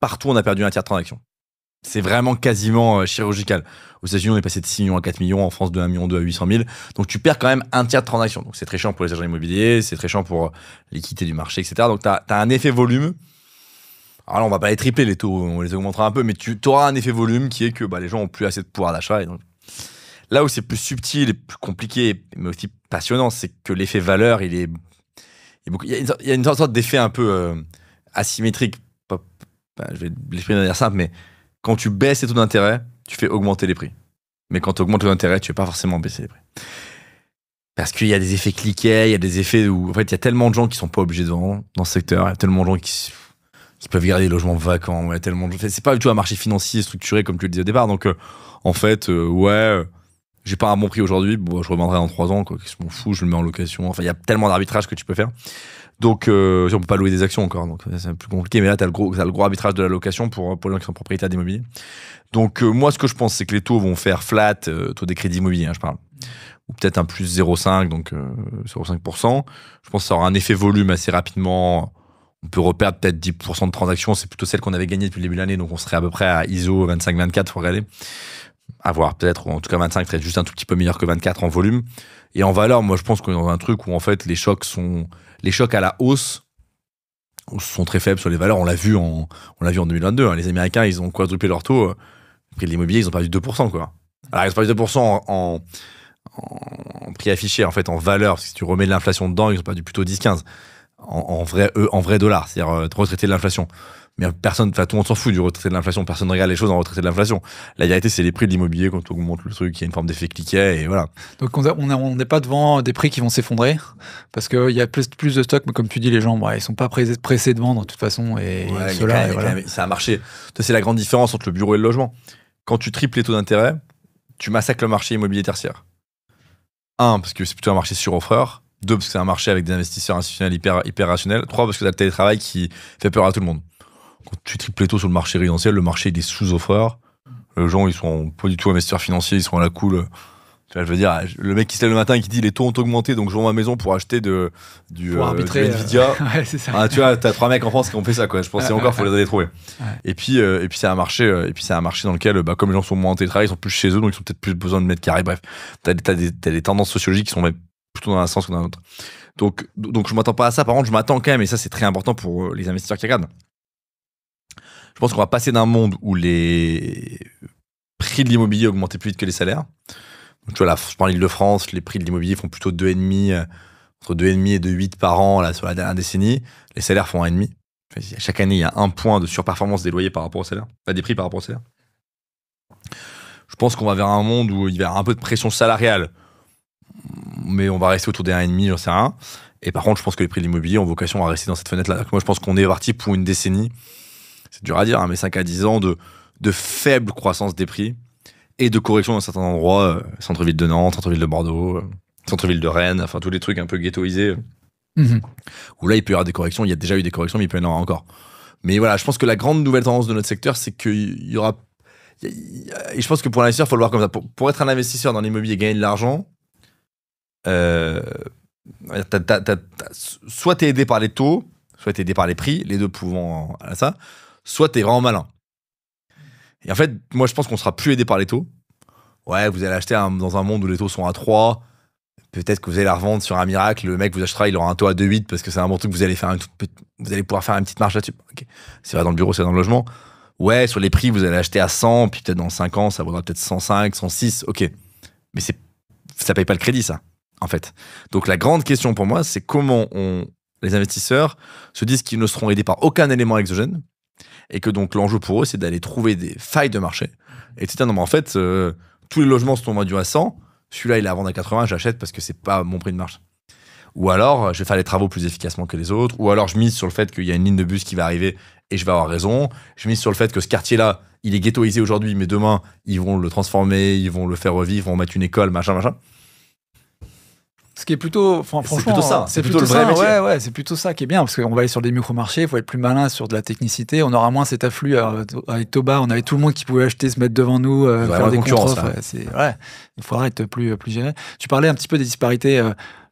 partout on a perdu un tiers de transaction. C'est vraiment quasiment chirurgical. Aux États-Unis, on est passé de 6 millions à 4 millions, en France de 1,2 million à 800 000. Donc tu perds quand même un tiers de transaction. Donc c'est très chiant pour les agents immobiliers, c'est très chiant pour l'équité du marché, etc. Donc tu as un effet volume. Alors là, on va pas les tripler les taux, on les augmentera un peu, mais tu auras un effet volume qui est que les gens ont plus assez de pouvoir d'achat. Et donc, là où c'est plus subtil et plus compliqué, mais aussi passionnant, c'est que l'effet valeur, il y a une sorte d'effet un peu asymétrique. Je vais l'exprimer de manière simple, mais quand tu baisses les taux d'intérêt, tu fais augmenter les prix. Mais quand tu augmentes les taux d'intérêt, tu ne fais pas forcément baisser les prix. Parce qu'il y a des effets cliquets, il y a des effets où en fait, il y a tellement de gens qui ne sont pas obligés de vendre dans ce secteur, il y a tellement de gens qui peuvent garder des logements vacants, il y a tellement de gens. C'est pas du tout un marché financier structuré comme tu le disais au départ. Donc, en fait, j'ai pas un bon prix aujourd'hui, je revendrai dans 3 ans, quoi. Je m'en fous, je le mets en location. Enfin, il y a tellement d'arbitrage que tu peux faire. Donc, on peut pas louer des actions encore, donc c'est plus compliqué. Mais là, t'as le gros arbitrage de la location pour les gens qui sont propriétaires d'immobilier. Donc, moi, ce que je pense, c'est que les taux vont faire flat, taux des crédits immobiliers, je parle. Ou peut-être un plus 0,5, donc 0,5%. Je pense que ça aura un effet volume assez rapidement. On peut reperdre peut-être 10% de transactions. C'est plutôt celle qu'on avait gagnée depuis le début de l'année, donc on serait à peu près à ISO 25-24, faut regarder. À voir peut-être, ou en tout cas 25 serait juste un tout petit peu meilleur que 24 en volume. Et en valeur, moi je pense qu'on est dans un truc où en fait les chocs à la hausse sont très faibles sur les valeurs. On l'a vu en 2022. Hein. Les Américains, ils ont quadruplé leur taux. Le prix de l'immobilier, ils ont perdu 2%, quoi. Alors ils ont perdu 2% en prix affiché, en fait, en valeur, parce que si tu remets de l'inflation dedans, ils ont perdu plutôt 10-15 en vrai dollar, c'est-à-dire retraité de l'inflation. Mais tout le monde s'en fout du retraité de l'inflation. Personne ne regarde les choses en retraité de l'inflation. La vérité, c'est les prix de l'immobilier. Quand on augmente le truc, il y a une forme d'effet cliquet et voilà. Donc, on n'est pas devant des prix qui vont s'effondrer parce qu'il y a plus de stock. Mais comme tu dis, les gens, ils sont pas pressés de vendre de toute façon. Et c'est un marché. C'est la grande différence entre le bureau et le logement. Quand tu triples les taux d'intérêt, tu massacres le marché immobilier tertiaire. 1, parce que c'est plutôt un marché suroffreur. 2, parce que c'est un marché avec des investisseurs institutionnels hyper rationnels. 3, parce que tu as le télétravail qui fait peur à tout le monde. Quand tu triples les taux sur le marché résidentiel, le marché il est sous-offreur. Les gens, ils sont pas du tout investisseurs financiers, ils sont à la cool. Tu vois, je veux dire, le mec qui se lève le matin et qui dit les taux ont augmenté, donc je vends ma maison pour acheter du Nvidia. Ouais, c'est ça. Ah, tu vois, t'as 3 mecs en France qui ont fait ça, quoi. Je pense que encore, faut les aller trouver. Ouais. Et puis c'est un marché, dans lequel, comme les gens sont moins en télétravail, ils sont plus chez eux, donc ils ont peut-être plus besoin de mètres carrés. Bref, t'as des tendances sociologiques qui sont même plutôt dans un sens que dans l'autre. Donc je m'attends pas à ça. Par contre, je m'attends quand même, et ça c'est très important pour les investisseurs qui regardent. Je pense qu'on va passer d'un monde où les prix de l'immobilier augmentaient plus vite que les salaires. Donc, tu vois, là, je prends l'Île-de-France, les prix de l'immobilier font plutôt 2,5, entre 2,5 et 2,8 par an là, sur la dernière décennie. Les salaires font 1,5. Chaque année, il y a 1 point de surperformance des loyers par rapport au salaire, des prix par rapport au salaire. Je pense qu'on va vers un monde où il va y avoir un peu de pression salariale, mais on va rester autour des 1,5, j'en sais rien. Et par contre, je pense que les prix de l'immobilier ont vocation à rester dans cette fenêtre-là. Donc, moi, je pense qu'on est parti pour une décennie. C'est dur à dire, hein, mais 5 à 10 ans de faible croissance des prix et de correction dans certains endroits, centre-ville de Nantes, centre-ville de Bordeaux, centre-ville de Rennes, enfin tous les trucs un peu ghettoisés, où là il peut y avoir des corrections, il y a déjà eu des corrections, mais il peut y en avoir encore. Mais voilà, je pense que la grande nouvelle tendance de notre secteur, c'est qu'il y aura... Et je pense que pour l'investisseur, il faut le voir comme ça. Pour être un investisseur dans l'immobilier et gagner de l'argent, soit tu es aidé par les taux, soit tu es aidé par les prix, les deux pouvant à ça, soit tu es vraiment malin. Et en fait, moi, je pense qu'on sera plus aidé par les taux. Ouais, vous allez acheter dans un monde où les taux sont à 3. Peut-être que vous allez la revendre sur un miracle. Le mec vous achètera, il aura un taux à 2,8 parce que c'est un bon truc. Vous allez pouvoir faire une petite marge là-dessus. Okay. C'est vrai dans le bureau, c'est dans le logement. Ouais, sur les prix, vous allez acheter à 100, puis peut-être dans 5 ans, ça vaudra peut-être 105, 106. Ok. Mais ça paye pas le crédit, ça, en fait. Donc la grande question pour moi, c'est comment les investisseurs se disent qu'ils ne seront aidés par aucun élément exogène. Et que donc l'enjeu pour eux, c'est d'aller trouver des failles de marché. Et de se dire, non, mais en fait, tous les logements sont vendus à 100, celui-là, il est à vendre à 80, j'achète parce que c'est pas mon prix de marché. Ou alors, je vais faire les travaux plus efficacement que les autres, ou alors je mise sur le fait qu'il y a une ligne de bus qui va arriver et je vais avoir raison. Je mise sur le fait que ce quartier-là, il est ghettoisé aujourd'hui, mais demain, ils vont le transformer, ils vont le faire revivre, ils vont mettre une école, machin. Ce qui est plutôt, franchement, c'est plutôt ça. C'est plutôt le vrai ça. métier. Ouais, c'est plutôt ça qui est bien parce qu'on va aller sur des micro-marchés, il faut être plus malin sur de la technicité. On aura moins cet afflux. Avec Toba, on avait tout le monde qui pouvait acheter, se mettre devant nous, faire des contre-offres. Il faudra être plus géré. Tu parlais un petit peu des disparités.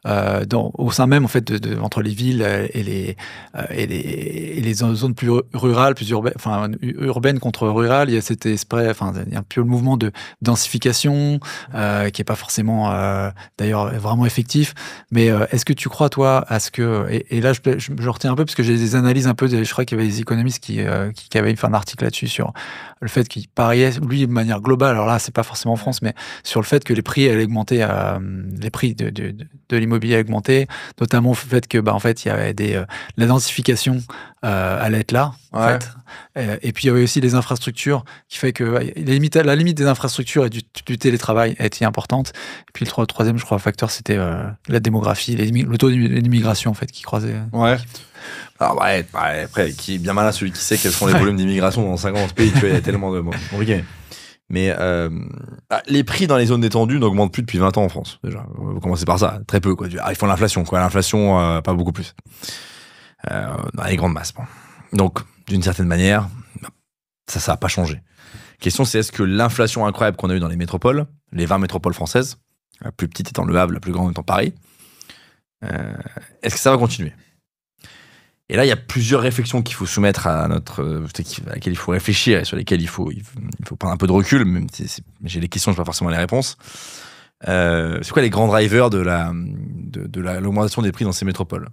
Au sein même en fait entre les villes et les zones plus rurales, plus urbaines, enfin urbaines contre rurales, il y a cet esprit, enfin il y a un peu le mouvement de densification qui est pas forcément d'ailleurs vraiment effectif. Mais est-ce que tu crois toi à ce que et là je retiens un peu parce que j'ai des analyses un peu, je crois qu'il y avait des économistes qui avaient fait un article là-dessus sur le fait qu'il pariait lui de manière globale, alors là c'est pas forcément en France, mais sur le fait que les prix allaient augmenter, les prix de l'immobilier a augmenté, notamment le fait que en fait il y avait la densification allait être là en fait. Et puis il y avait aussi les infrastructures qui fait que la limite des infrastructures et du télétravail était importante. Et puis le troisième je crois facteur c'était la démographie, le taux d'immigration en fait qui croisait. Ouais. Alors après qui est bien malin celui qui sait quels sont les volumes d'immigration dans 50 pays, tu vois, il y a tellement de compliqué. Mais les prix dans les zones détendues n'augmentent plus depuis 20 ans en France, déjà. On va commencer par ça, très peu, quoi. Ils font l'inflation, quoi. L'inflation, pas beaucoup plus. Dans les grandes masses. Bon. Donc, d'une certaine manière, ça va pas changer. La question, c'est est-ce que l'inflation incroyable qu'on a eue dans les métropoles, les 20 métropoles françaises, la plus petite étant Le Havre, la plus grande étant Paris, est-ce que ça va continuer ? Et là, il y a plusieurs réflexions qu'il faut soumettre à laquelle il faut réfléchir et sur lesquelles il faut prendre un peu de recul, même si j'ai les questions, je n'ai pas forcément les réponses. C'est quoi les grands drivers de l'augmentation des prix dans ces métropoles ?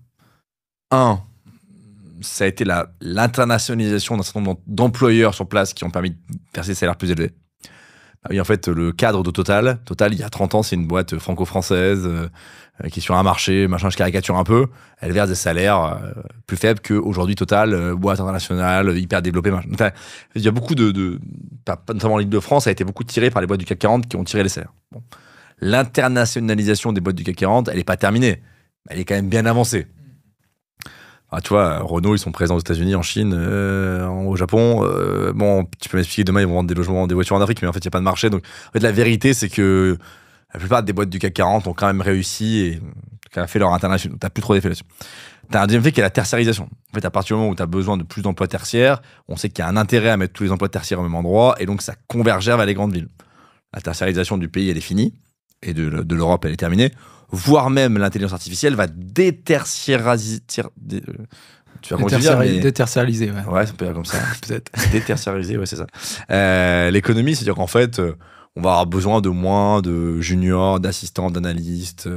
Un, ça a été l'internationalisation d'un certain nombre d'employeurs sur place qui ont permis de verser des salaires plus élevés. Oui, en fait, le cadre de Total, il y a 30 ans, c'est une boîte franco-française qui est sur un marché, machin, je caricature un peu. Elle verse des salaires plus faibles qu'aujourd'hui Total, boîte internationale, hyper développée. Machin. Enfin, il y a beaucoup notamment l'Île-de-France, a été beaucoup tirée par les boîtes du CAC 40 qui ont tiré les salaires. Bon. L'internationalisation des boîtes du CAC 40, elle n'est pas terminée. Elle est quand même bien avancée. Ah, tu vois, Renault, ils sont présents aux États-Unis, en Chine, au Japon. Bon, tu peux m'expliquer que demain, ils vont vendre des logements, des voitures en Afrique, mais en fait, il n'y a pas de marché. Donc, en fait, la vérité, c'est que la plupart des boîtes du CAC 40 ont quand même réussi et fait leur international. Tu n'as plus trop d'effet là-dessus. Tu as un deuxième fait qui est la tertiarisation. En fait, à partir du moment où tu as besoin de plus d'emplois tertiaires, on sait qu'il y a un intérêt à mettre tous les emplois tertiaires au même endroit et donc ça converge vers les grandes villes. La tertiarisation du pays, elle est finie et de l'Europe, elle est terminée. Voire même l'intelligence artificielle va détertiariser. Tu vas détertiariser, ouais. Ouais, ça peut être comme ça. Peut-être. Détertiariser, ouais, c'est ça. L'économie, c'est-à-dire qu'en fait, on va avoir besoin de moins de juniors, d'assistants, d'analystes,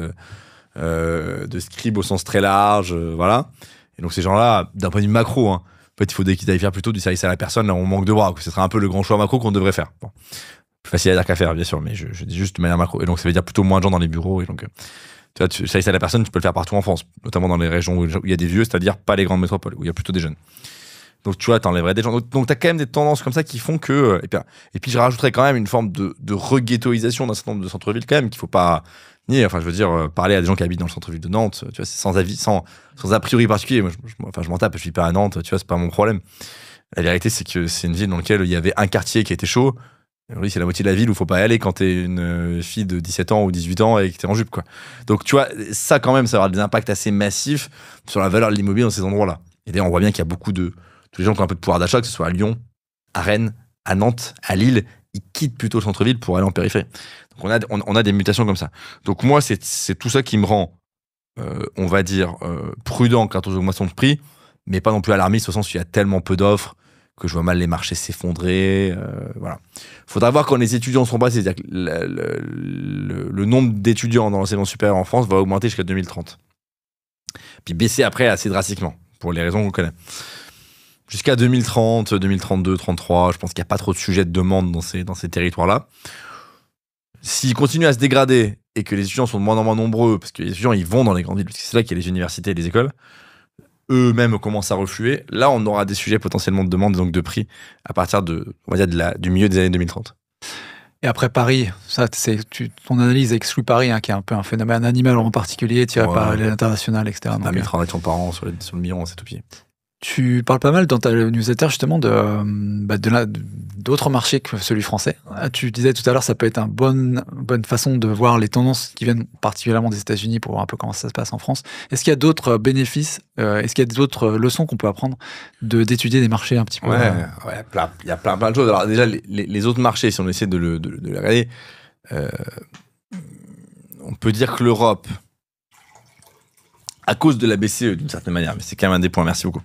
de scribes au sens très large, voilà. Et donc ces gens-là, d'un point de vue macro, en fait, il faut qu'ils aillent faire plutôt du service à la personne, là où on manque de bras. Ce serait un peu le grand choix macro qu'on devrait faire. Bon. Plus facile à dire qu'à faire, bien sûr, mais je dis juste de manière macro. Et donc, ça veut dire plutôt moins de gens dans les bureaux. Et donc, tu vois, service à la personne, tu peux le faire partout en France, notamment dans les régions où il y a des vieux, c'est-à-dire pas les grandes métropoles, où il y a plutôt des jeunes. Donc, tu vois, t'enlèverais des gens. Donc, t'as quand même des tendances comme ça qui font que. Et puis, je rajouterais quand même une forme de re-ghettoisation d'un certain nombre de centres-villes, quand même, qu'il faut pas nier. Enfin, je veux dire, parler à des gens qui habitent dans le centre-ville de Nantes, tu vois, c'est sans a priori particulier. Moi, je m'en tape, je vis pas à Nantes, tu vois, c'est pas mon problème. La vérité, c'est que c'est une ville dans laquelle il y avait un quartier qui était chaud. Oui, c'est la moitié de la ville où il faut pas y aller quand t'es une fille de 17 ans ou 18 ans et que t'es en jupe, quoi. Donc, tu vois, ça, quand même, ça va avoir des impacts assez massifs sur la valeur de l'immobilier dans ces endroits-là. Et d'ailleurs, on voit bien qu'il y a beaucoup tous les gens qui ont un peu de pouvoir d'achat, que ce soit à Lyon, à Rennes, à Nantes, à Lille, ils quittent plutôt le centre-ville pour aller en périphérie. Donc, on a des mutations comme ça. Donc, moi, c'est tout ça qui me rend, on va dire, prudent quant aux augmentations de prix, mais pas non plus alarmiste au sens où il y a tellement peu d'offres que je vois mal les marchés s'effondrer. Voilà. Faudra voir quand les étudiants seront passés. C'est-à-dire que le nombre d'étudiants dans l'enseignement supérieur en France va augmenter jusqu'à 2030. Puis baisser après assez drastiquement, pour les raisons qu'on connaît. Jusqu'à 2030, 2032, 2033, je pense qu'il n'y a pas trop de sujets de demande dans ces territoires-là. S'ils continuent à se dégrader et que les étudiants sont de moins en moins nombreux, parce que les étudiants, ils vont dans les grandes villes, parce que c'est là qu'il y a les universités et les écoles, eux-mêmes commencent à refluer, là on aura des sujets potentiellement de demande et donc de prix à partir on va dire du milieu des années 2030. Et après Paris, ça, ton analyse exclut Paris, qui est un peu un phénomène animal en particulier tiré par l'international, etc. 1000 transactions par an sur le million, c'est tout pied. Tu parles pas mal dans ta newsletter justement d'autres marchés que celui français. Tu disais tout à l'heure, ça peut être une bonne façon de voir les tendances qui viennent particulièrement des États-Unis pour voir un peu comment ça se passe en France. Est-ce qu'il y a d'autres bénéfices, est-ce qu'il y a d'autres leçons qu'on peut apprendre d'étudier des marchés un petit peu il y a plein de choses. Alors déjà, les autres marchés, si on essaie de les regarder, on peut dire que l'Europe, à cause de la BCE d'une certaine manière, mais c'est quand même un des points, merci beaucoup.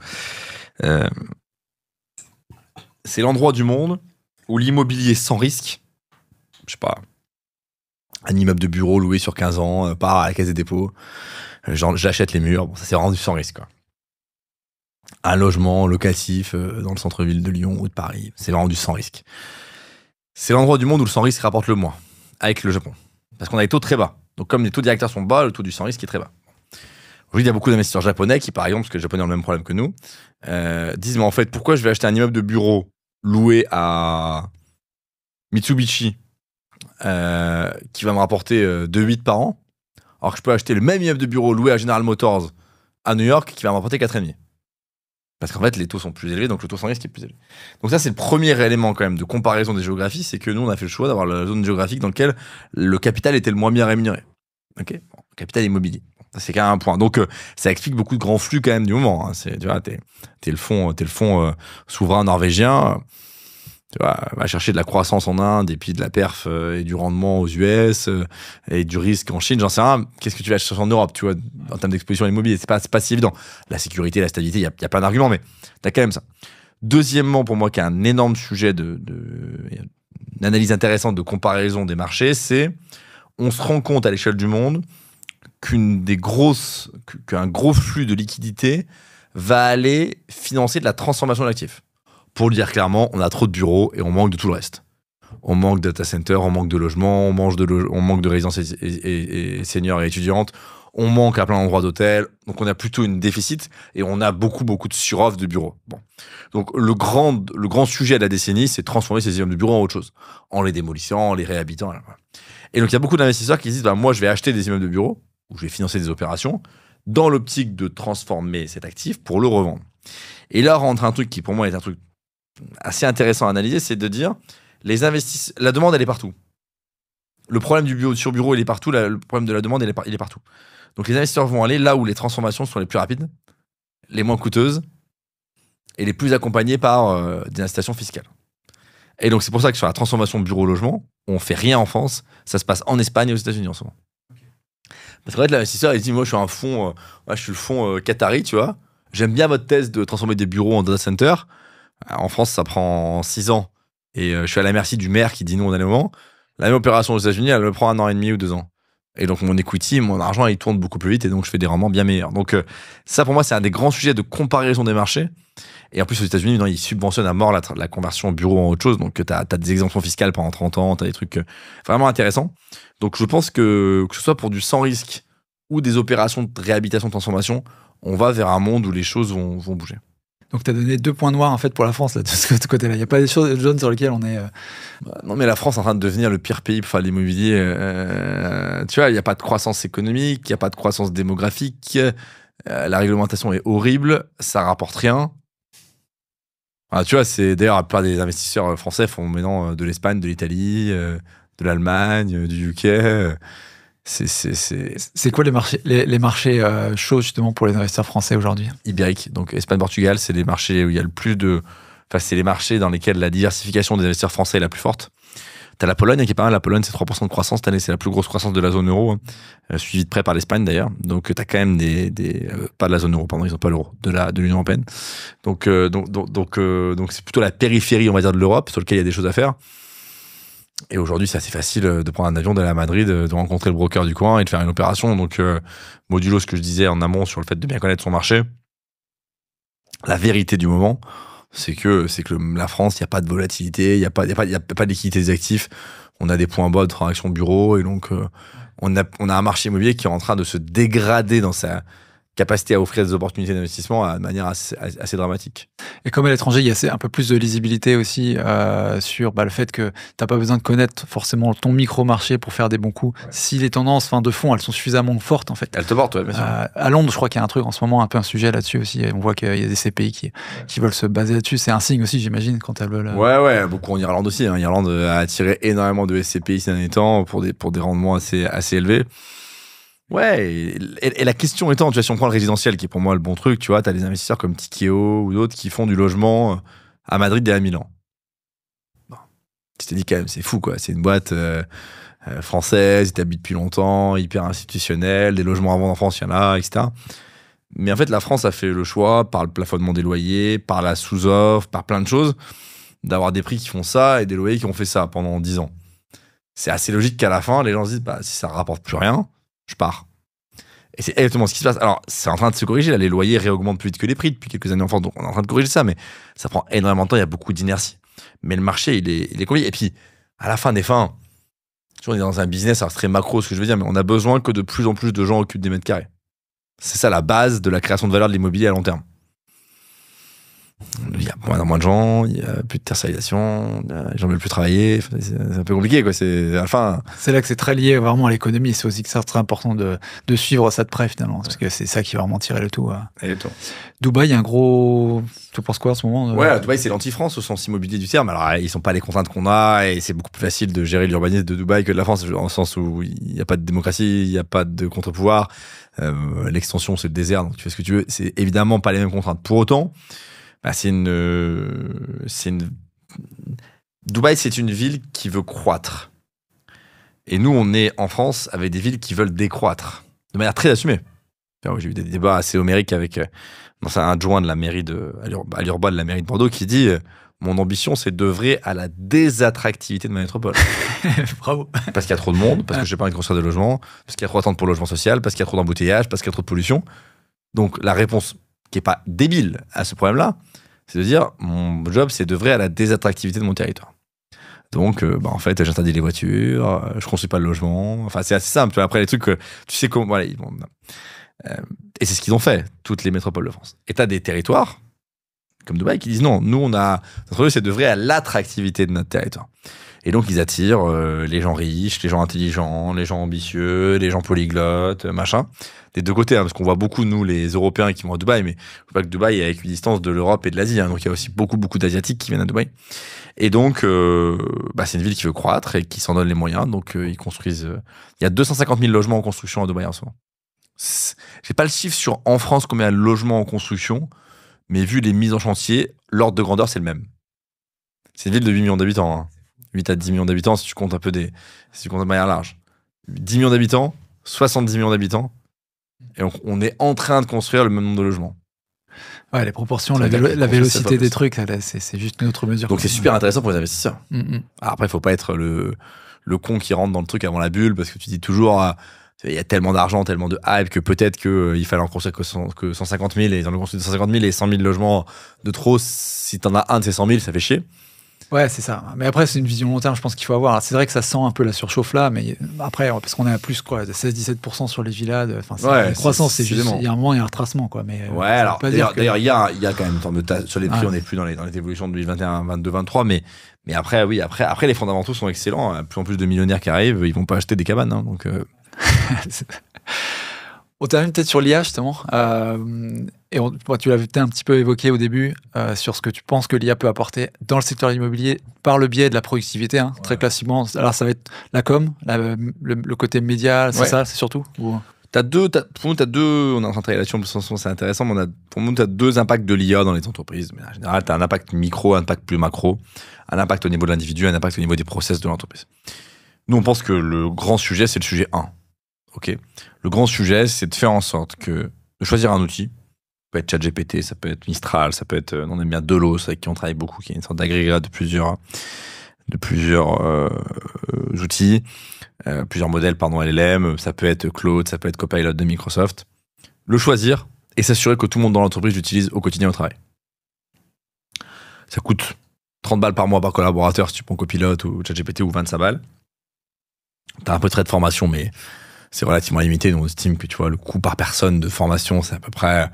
C'est l'endroit du monde où l'immobilier sans risque, je sais pas, un immeuble de bureau loué sur 15 ans, part à la Caisse des dépôts, genre j'achète les murs, bon, ça s'est rendu sans risque, quoi. Un logement locatif dans le centre-ville de Lyon ou de Paris, c'est rendu sans risque. C'est l'endroit du monde où le sans risque rapporte le moins, avec le Japon. Parce qu'on a des taux très bas. Donc comme les taux directeurs sont bas, le taux du sans risque est très bas. Aujourd'hui, il y a beaucoup d'investisseurs japonais qui, par exemple, parce que les Japonais ont le même problème que nous, disent, mais en fait, pourquoi je vais acheter un immeuble de bureau loué à Mitsubishi qui va me rapporter 2,8 par an, alors que je peux acheter le même immeuble de bureau loué à General Motors à New York qui va me rapporter 4,5. Parce qu'en fait, les taux sont plus élevés, donc le taux sans risque est plus élevé. Donc ça, c'est le premier élément quand même de comparaison des géographies, c'est que nous, on a fait le choix d'avoir la zone géographique dans laquelle le capital était le moins bien rémunéré. Ok, bon, capital immobilier. C'est quand même un point. Donc, ça explique beaucoup de grands flux quand même du moment. Hein. Tu vois, t'es le fonds souverain norvégien. Tu vois, va chercher de la croissance en Inde et puis de la perf et du rendement aux US et du risque en Chine. J'en sais rien. Qu'est-ce que tu vas chercher en Europe, tu vois, en termes d'exposition à l'immobilier? C'est pas si évident. La sécurité, la stabilité, il y a plein d'arguments, mais t'as quand même ça. Deuxièmement, pour moi, qui est un énorme sujet d'analyse intéressante de comparaison des marchés, c'est on se rend compte à l'échelle du monde qu'un gros flux de liquidités va aller financer de la transformation d'actifs. Pour le dire clairement, on a trop de bureaux et on manque de tout le reste. On manque de data centers, on manque de logements, on manque de résidences et seniors et étudiantes, on manque à plein d'endroits d'hôtels, donc on a plutôt une déficit et on a beaucoup de suroffre de bureaux. Bon. Donc le grand sujet de la décennie, c'est de transformer ces immeubles de bureaux en autre chose, en les démolissant, en les réhabitant. Et donc il y a beaucoup d'investisseurs qui disent, moi je vais acheter des immeubles de bureaux, où je vais financer des opérations, dans l'optique de transformer cet actif pour le revendre. Et là rentre un truc qui pour moi est un truc assez intéressant à analyser, c'est de dire, la demande elle est partout. Le problème du sur-bureau il est partout, le problème de la demande il est partout. Donc les investisseurs vont aller là où les transformations sont les plus rapides, les moins coûteuses, et les plus accompagnées par des incitations fiscales. Et donc c'est pour ça que sur la transformation bureau-logement, on fait rien en France, ça se passe en Espagne et aux États-Unis en ce moment. Parce qu'en fait, l'investisseur, il dit, moi, je suis le fonds qatari, tu vois. J'aime bien votre thèse de transformer des bureaux en data center. En France, ça prend 6 ans. Et je suis à la merci du maire qui dit non au dernier moment. La même opération aux États-Unis, elle me prend 1 an et demi ou 2 ans. Et donc, mon equity, mon argent, il tourne beaucoup plus vite et donc je fais des rendements bien meilleurs. Donc, ça, pour moi, c'est un des grands sujets de comparaison des marchés. Et en plus, aux États-Unis, ils subventionnent à mort la conversion bureau en autre chose. Donc, tu as des exemptions fiscales pendant 30 ans, tu as des trucs vraiment intéressants. Donc, je pense que ce soit pour du sans risque ou des opérations de réhabilitation, de transformation, on va vers un monde où les choses vont bouger. Donc, tu as donné 2 points noirs en fait pour la France là, de ce côté-là. Il n'y a pas des choses jaunes sur lesquelles on est. Non, mais la France est en train de devenir le pire pays pour faire l'immobilier. Tu vois, il n'y a pas de croissance économique, il n'y a pas de croissance démographique. La réglementation est horrible, ça rapporte rien. Tu vois, c'est d'ailleurs la plupart des investisseurs français font maintenant de l'Espagne, de l'Italie, de l'Allemagne, du UK. C'est quoi les marchés chauds justement pour les investisseurs français aujourd'hui? Ibérique, donc Espagne, Portugal, c'est les marchés où il y a le plus de. Enfin, c'est les marchés dans lesquels la diversification des investisseurs français est la plus forte. T'as la Pologne qui est pas mal. La Pologne, c'est 3% de croissance cette année, c'est la plus grosse croissance de la zone euro, suivie de près par l'Espagne d'ailleurs. Donc t'as quand même pas de la zone euro, pardon, ils ont pas l'euro, de l'Union européenne. Donc c'est plutôt la périphérie, on va dire, de l'Europe sur lequel il y a des choses à faire. Et aujourd'hui, c'est assez facile de prendre un avion, d'aller à Madrid, de rencontrer le broker du coin et de faire une opération. Donc, modulo ce que je disais en amont sur le fait de bien connaître son marché, la vérité du moment, c'est que la France, il n'y a pas de volatilité, il n'y a pas de liquidité des actifs. On a des points bas de transaction bureau et donc on a un marché immobilier qui est en train de se dégrader dans sa capacité à offrir des opportunités d'investissement de manière assez dramatique. Et comme à l'étranger, il y a un peu plus de lisibilité aussi sur le fait que tu n'as pas besoin de connaître forcément ton micro-marché pour faire des bons coups. Ouais. Si les tendances de fond, elles sont suffisamment fortes, en fait. Elles te portent, bien sûr. À Londres, je crois qu'il y a un truc en ce moment, un peu un sujet là-dessus aussi. On voit qu'il y a des CPI qui veulent se baser là-dessus. C'est un signe aussi, j'imagine, quand elles veulent... Ouais, beaucoup en Irlande aussi. Hein. Irlande a attiré énormément de SCPI ces derniers temps pour des rendements assez élevés. Ouais, et la question étant, tu vois, si on prend le résidentiel, qui est pour moi le bon truc, tu vois, t'as des investisseurs comme Tikeo ou d'autres qui font du logement à Madrid et à Milan. Bon. Tu t'es dit quand même, c'est fou, quoi. C'est une boîte française, ils t'habitent depuis longtemps, hyper institutionnelle, des logements à vendre en France, il y en a, etc. Mais en fait, la France a fait le choix, par le plafonnement des loyers, par la sous-offre, par plein de choses, d'avoir des prix qui font ça et des loyers qui ont fait ça pendant 10 ans. C'est assez logique qu'à la fin, les gens se disent, si ça ne rapporte plus rien, je pars. Et c'est exactement ce qui se passe. Alors, c'est en train de se corriger. Là, les loyers réaugmentent plus vite que les prix depuis quelques années en France. Donc, on est en train de corriger ça, mais ça prend énormément de temps. Il y a beaucoup d'inertie. Mais le marché, il est compliqué. Et puis, à la fin des fins, on est dans un business, alors c'est très macro ce que je veux dire, mais on a besoin que de plus en plus de gens occupent des mètres carrés. C'est ça la base de la création de valeur de l'immobilier à long terme. Il y a moins de gens, il y a plus de tertiarisation, les gens ne veulent plus travailler, c'est un peu compliqué, quoi. C'est là que c'est très lié vraiment à l'économie. C'est aussi que c'est très important de suivre ça de près finalement, parce que c'est ça qui va vraiment tirer le tout. Dubaï, il y a un gros... Tu penses quoi en ce moment Ouais, Dubaï, c'est l'anti-France au sens immobilier du terme. Alors, ils sont pas les contraintes qu'on a, et c'est beaucoup plus facile de gérer l'urbanisme de Dubaï que de la France, en sens où il n'y a pas de démocratie, il n'y a pas de contre-pouvoir. L'extension, c'est le désert, donc tu fais ce que tu veux. C'est évidemment pas les mêmes contraintes. Pour autant, Dubaï, c'est une ville qui veut croître. Et nous, on est en France avec des villes qui veulent décroître. De manière très assumée. J'ai eu des débats assez homériques avec un adjoint de la mairie à l'Urba de la mairie de Bordeaux qui dit mon ambition, c'est d'œuvrer à la désattractivité de ma métropole. Bravo. Parce qu'il y a trop de monde, parce que j'ai pas envie de construire de logements, parce qu'il y a trop d'attentes pour le logement social, parce qu'il y a trop d'embouteillages, parce qu'il y a trop de pollution. Donc la réponse qui est pas débile à ce problème-là, c'est de dire mon job, c'est d'œuvrer à la désattractivité de mon territoire. Donc, en fait, j'interdis les voitures, je construis pas de logement. Enfin, c'est assez simple. Après, les trucs, tu sais comment. Voilà, et c'est ce qu'ils ont fait, toutes les métropoles de France. Et t'as des territoires, comme Dubaï, qui disent non, nous, notre but, c'est d'œuvrer à l'attractivité de notre territoire. Et donc, ils attirent les gens riches, les gens intelligents, les gens ambitieux, les gens polyglottes, machin. Des deux côtés, parce qu'on voit beaucoup, nous, les Européens qui vont à Dubaï, mais je ne sais pas que Dubaï est à équidistance de l'Europe et de l'Asie. Donc, il y a aussi beaucoup d'Asiatiques qui viennent à Dubaï. Et donc, c'est une ville qui veut croître et qui s'en donne les moyens. Donc, ils construisent... il y a 250 000 logements en construction à Dubaï en ce moment. J'ai pas le chiffre sur en France combien de logements en construction, mais vu les mises en chantier, l'ordre de grandeur, c'est le même. C'est une ville de 8 millions d'habitants. Hein. 8 à 10 millions d'habitants si tu comptes un peu si tu comptes de manière large. 10 millions d'habitants, 70 millions d'habitants, et on est en train de construire le même nombre de logements. Ouais, les proportions, la vélocité des trucs, c'est juste une autre mesure. Donc c'est super intéressant pour les investisseurs. Alors après, il faut pas être le con qui rentre dans le truc avant la bulle, parce que tu dis toujours, il y a tellement d'argent, tellement de hype, que peut-être qu'il fallait en construire que 150 000, et ils en ont construit 150 000 et 100 000 logements de trop. Si t'en as un de ces 100 000, ça fait chier. Ouais, c'est ça. Mais après, c'est une vision long terme, je pense qu'il faut avoir. C'est vrai que ça sent un peu la surchauffe là, mais après, parce qu'on est à plus, de 16-17% sur les villas. La croissance, c'est juste, il y a un moment, il y a un retracement, quoi. Mais, ouais, alors, d'ailleurs, il y a quand même une forme de sur les prix, on n'est plus dans les évolutions de 2021, 22, 23, mais après, oui, après, les fondamentaux sont excellents. Plus en plus de millionnaires qui arrivent, ils vont pas acheter des cabanes, hein, donc. On termine peut-être sur l'IA, justement. Et tu l'avais peut-être un petit peu évoqué au début, sur ce que tu penses que l'IA peut apporter dans le secteur immobilier par le biais de la productivité, hein, très classiquement. Alors, ça va être la com, le côté média, c'est ça, c'est surtout pour nous, t'as deux, on est en train de travailler là-dessus, c'est intéressant, mais pour nous, tu as deux impacts de l'IA dans les entreprises. Mais en général, tu as un impact micro, un impact plus macro, un impact au niveau de l'individu, un impact au niveau des process de l'entreprise. Nous, on pense que le grand sujet, c'est le sujet 1. Okay. Le grand sujet, c'est de faire en sorte de choisir un outil. Ça peut être ChatGPT, ça peut être Mistral, ça peut être, on aime bien Delos, avec qui on travaille beaucoup, qui est une sorte d'agrégat de plusieurs outils, plusieurs modèles, LLM, ça peut être Claude, ça peut être Copilot de Microsoft. Le choisir et s'assurer que tout le monde dans l'entreprise l'utilise au quotidien au travail. Ça coûte 30 balles par mois par collaborateur si tu prends Copilot ou ChatGPT, ou 25 balles. T'as un peu de frais de formation, mais c'est relativement limité. Donc, on estime que, tu vois, le coût par personne de formation, c'est à peu près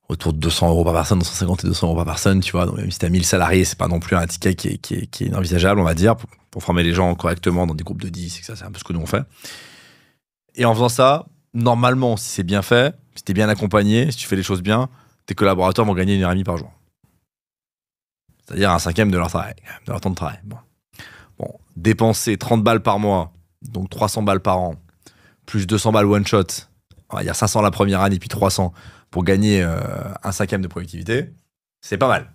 autour de 200 € par personne, 250 et 200 € par personne, tu vois. Donc, même si t'as 1000 salariés, c'est pas non plus un ticket qui est inenvisageable, on va dire, pour former les gens correctement dans des groupes de 10, et ça, c'est un peu ce que nous on fait. Et en faisant ça, normalement, si c'est bien fait, si t'es bien accompagné, si tu fais les choses bien, tes collaborateurs vont gagner 1h30 par jour. C'est-à-dire un 5e de leur travail, de leur temps de travail. Bon, dépenser 30 balles par mois, donc 300 balles par an, plus 200 balles one shot, on va dire 500 la première année, puis 300 pour gagner un 5e de productivité, c'est pas mal.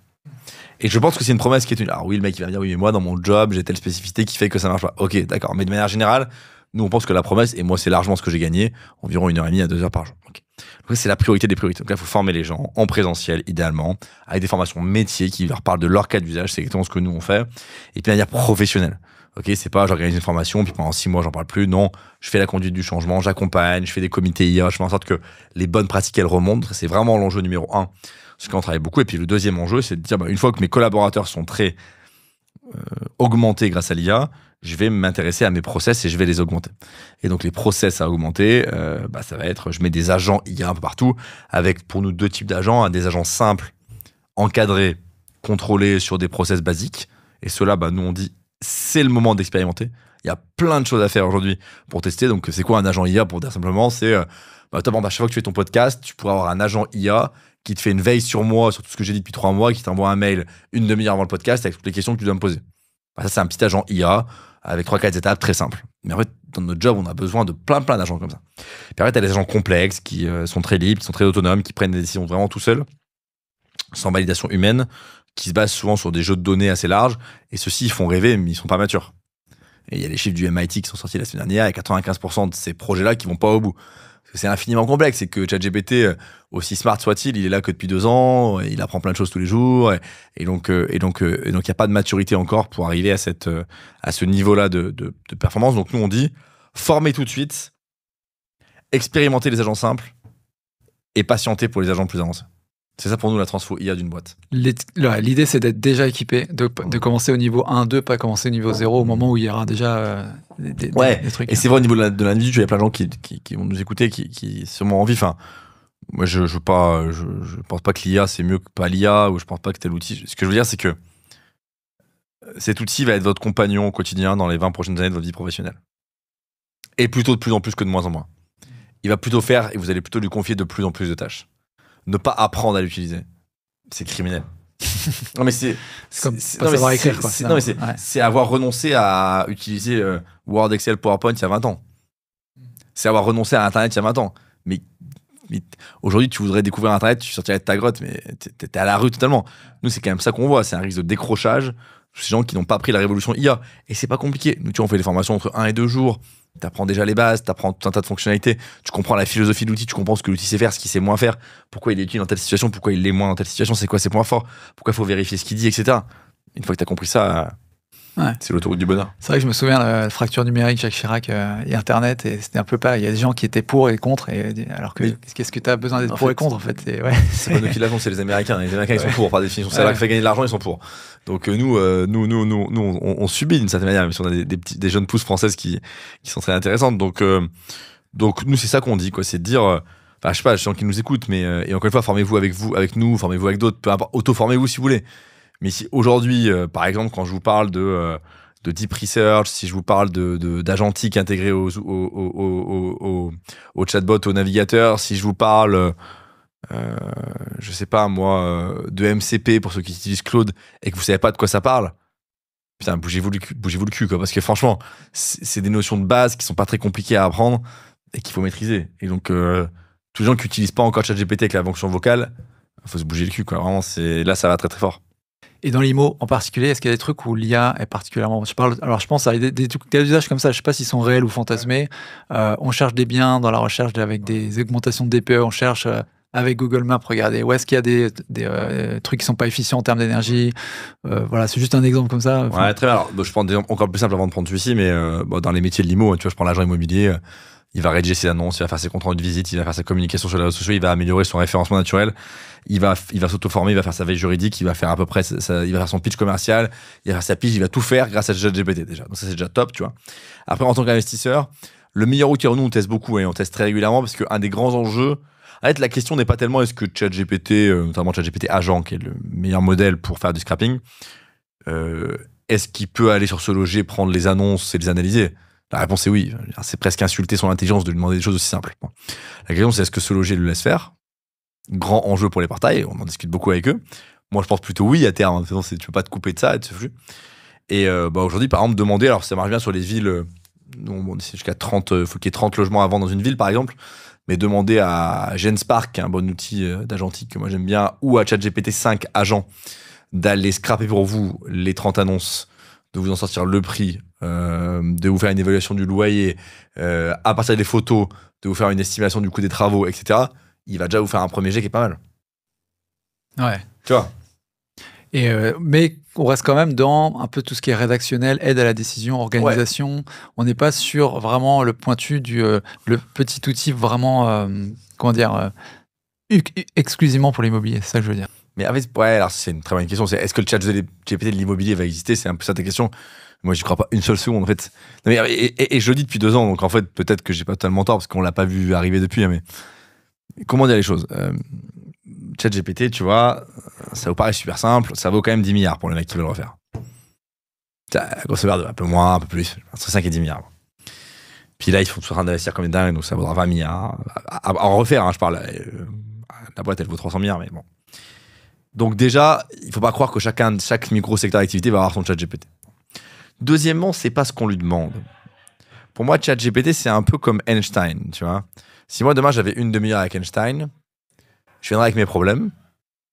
Et je pense que c'est une promesse qui est une... Alors oui, le mec il va me dire, oui, mais moi dans mon job, j'ai telle spécificité qui fait que ça marche pas. Ok, d'accord, mais de manière générale, nous on pense que la promesse, et moi c'est largement ce que j'ai gagné, environ 1h30 à 2h par jour. Okay. Donc c'est la priorité des priorités. Donc là, il faut former les gens en présentiel, idéalement, avec des formations métiers qui leur parlent de leur cas d'usage, c'est exactement ce que nous on fait, et puis de manière professionnelle. Ok, c'est pas j'organise une formation, puis pendant 6 mois j'en parle plus. Non, je fais la conduite du changement, j'accompagne, je fais des comités IA, je fais en sorte que les bonnes pratiques elles remontent. C'est vraiment l'enjeu numéro 1, parce qu'on travaille beaucoup. Et puis le deuxième enjeu, c'est de dire une fois que mes collaborateurs sont très augmentés grâce à l'IA, je vais m'intéresser à mes process et je vais les augmenter. Et donc les process à augmenter, ça va être, je mets des agents IA un peu partout, avec pour nous 2 types d'agents, des agents simples, encadrés, contrôlés sur des process basiques. Et ceux-là, nous on dit c'est le moment d'expérimenter. Il y a plein de choses à faire aujourd'hui pour tester. Donc, c'est quoi un agent IA? Pour dire simplement, c'est à chaque fois que tu fais ton podcast, tu pourras avoir un agent IA qui te fait une veille sur moi, sur tout ce que j'ai dit depuis 3 mois, qui t'envoie un mail 1 demi-heure avant le podcast avec toutes les questions que tu dois me poser. Ça, c'est un petit agent IA avec 3-4 étapes très simples. Mais en fait, dans notre job, on a besoin de plein d'agents comme ça. Puis après, tu as des agents complexes qui sont très libres, qui sont très autonomes, qui prennent des décisions vraiment tout seuls, sans validation humaine, qui se basent souvent sur des jeux de données assez larges, et ceux-ci, ils font rêver, mais ils sont pas matures. Et il y a les chiffres du MIT qui sont sortis la semaine dernière, et 95% de ces projets-là qui vont pas au bout. Parce que c'est infiniment complexe, c'est que ChatGPT, aussi smart soit-il, il est là que depuis 2 ans, il apprend plein de choses tous les jours, et donc il n'y a pas de maturité encore pour arriver à ce niveau-là de performance. Donc nous, on dit, formez tout de suite, expérimentez les agents simples, et patientez pour les agents plus avancés. C'est ça pour nous la transfo IA d'une boîte. L'idée, c'est d'être déjà équipé, de commencer au niveau 1, 2, pas commencer au niveau 0 au moment où il y aura déjà des trucs. Et c'est vrai au niveau de l'individu, il y a plein de gens qui vont nous écouter, qui sûrement envie. Enfin, moi, je pense pas que l'IA c'est mieux que pas l'IA, ou je pense pas que tel outil. Ce que je veux dire, c'est que cet outil va être votre compagnon au quotidien dans les 20 prochaines années de votre vie professionnelle. Et plutôt de plus en plus que de moins en moins. Il va plutôt faire, et vous allez plutôt lui confier de plus en plus de tâches. Ne pas apprendre à l'utiliser, c'est criminel. Non mais c'est comme pas savoir écrire quoi. C'est avoir renoncé à utiliser Word, Excel, PowerPoint il y a 20 ans. C'est avoir renoncé à Internet il y a 20 ans. Mais aujourd'hui, tu voudrais découvrir Internet, tu sortirais de ta grotte, mais t'es à la rue totalement. Nous, c'est quand même ça qu'on voit, c'est un risque de décrochage. Ces gens qui n'ont pas pris la révolution IA. Et c'est pas compliqué. Nous, tu vois, on fait des formations entre 1 et 2 jours. T'apprends déjà les bases, t'apprends tout un tas de fonctionnalités, tu comprends la philosophie de l'outil, tu comprends ce que l'outil sait faire, ce qu'il sait moins faire, pourquoi il est utile dans telle situation, pourquoi il l'est moins dans telle situation, c'est quoi ses points forts, pourquoi il faut vérifier ce qu'il dit, etc. Une fois que t'as compris ça, c'est l'autoroute du bonheur. C'est vrai que je me souviens de la fracture numérique, Jacques Chirac et Internet, et c'était un peu pareil. Il y a des gens qui étaient pour et contre, alors que qu'est-ce que t'as besoin d'être pour et contre en fait? C'est pas nous qui l'avons, c'est les Américains. Les Américains, ils sont pour, par définition. C'est là qui fait gagner de l'argent, ils sont pour. Donc nous, on subit d'une certaine manière, même si on a des jeunes pousses françaises qui sont très intéressantes. Donc nous, c'est ça qu'on dit, quoi. C'est de dire, je sais pas, les gens qui nous écoutent, mais et encore une fois, formez-vous avec nous, formez-vous avec d'autres, peu importe, auto-formez-vous si vous voulez. Mais si aujourd'hui, par exemple, quand je vous parle de deep research, si je vous parle d'agentique intégré au chatbot, au navigateur, si je vous parle je sais pas moi, de MCP pour ceux qui utilisent Claude et que vous savez pas de quoi ça parle, putain, bougez-vous le cul quoi, parce que franchement c'est des notions de base qui sont pas très compliquées à apprendre et qu'il faut maîtriser. Et donc tous les gens qui utilisent pas encore ChatGPT avec la fonction vocale, faut se bouger le cul quoi, vraiment là ça va très très fort. Et dans l'IMO en particulier, est-ce qu'il y a des trucs où l'IA est particulièrement... Je pense à des cas d'usage comme ça, je ne sais pas s'ils sont réels ou fantasmés. On cherche des biens dans la recherche avec des augmentations de DPE, on cherche avec Google Maps, regardez, où est-ce qu'il y a des trucs qui ne sont pas efficients en termes d'énergie. Voilà, c'est juste un exemple comme ça. Ouais, très bien. Alors, je prends des exemples encore plus simples avant de prendre celui-ci, mais dans les métiers de l'IMO, tu vois, je prends l'agent immobilier, il va rédiger ses annonces, il va faire ses comptes rendus de visite, il va faire sa communication sur les réseaux sociaux, il va améliorer son référencement naturel, il va s'auto-former, il va faire sa veille juridique, il va faire à peu près il va faire son pitch commercial, il va faire sa pitch, il va tout faire grâce à ChatGPT déjà. Donc ça c'est déjà top, tu vois. Après en tant qu'investisseur, Le meilleur outil, nous, on teste beaucoup et on teste très régulièrement parce qu'un des grands enjeux, en fait, la question n'est pas tellement est-ce que ChatGPT, notamment ChatGPT Agent, qui est le meilleur modèle pour faire du scrapping, est-ce qu'il peut aller sur ce loger, prendre les annonces et les analyser? La réponse est oui. C'est presque insulter son intelligence de lui demander des choses aussi simples. Bon. La question, c'est est-ce que ce loger le laisse faire? Grand enjeu pour les portails, on en discute beaucoup avec eux. Moi, je pense plutôt oui à terme. Tu ne peux pas te couper de ça et de ce flux. Et aujourd'hui, par exemple, demander, alors ça marche bien sur les villes, c'est jusqu'à 30, il faut qu'il y ait 30 logements à vendre dans une ville, par exemple, mais demander à Genspark, qui est un bon outil d'agentique que moi j'aime bien, ou à ChatGPT 5 agent, d'aller scraper pour vous les 30 annonces, de vous en sortir le prix, de vous faire une évaluation du loyer, à partir des photos, de vous faire une estimation du coût des travaux, etc. Il va déjà vous faire un premier jet qui est pas mal. Ouais. Tu vois. Mais on reste quand même dans un peu tout ce qui est rédactionnel, aide à la décision, organisation. Ouais. On n'est pas sur vraiment le pointu le petit outil vraiment, exclusivement pour l'immobilier. C'est ça que je veux dire. Mais en fait, alors c'est une très bonne question. C'est est-ce que le chat GPT de l'immobilier va exister? C'est un peu ça ta question. Moi, j'y crois pas une seule seconde, en fait. Non, mais, et je le dis depuis 2 ans, donc en fait, peut-être que j'ai pas totalement tort parce qu'on l'a pas vu arriver depuis. Mais comment dire les choses? ChatGPT, tu vois, ça vous paraît super simple, ça vaut quand même 10 milliards pour les mecs qui veulent le refaire. Grosso modo, un peu moins, un peu plus, entre 5 et 10 milliards. Puis là, ils sont en train d'investir comme des dingues, donc ça vaudra 20 milliards. À en refaire, je parle. La boîte, elle vaut 300 milliards, mais bon. Donc déjà, il ne faut pas croire que chaque micro-secteur d'activité va avoir son ChatGPT. Deuxièmement, c'est pas ce qu'on lui demande. Pour moi, ChatGPT, c'est un peu comme Einstein, tu vois. Si moi, demain, j'avais une demi-heure avec Einstein, je viendrai avec mes problèmes.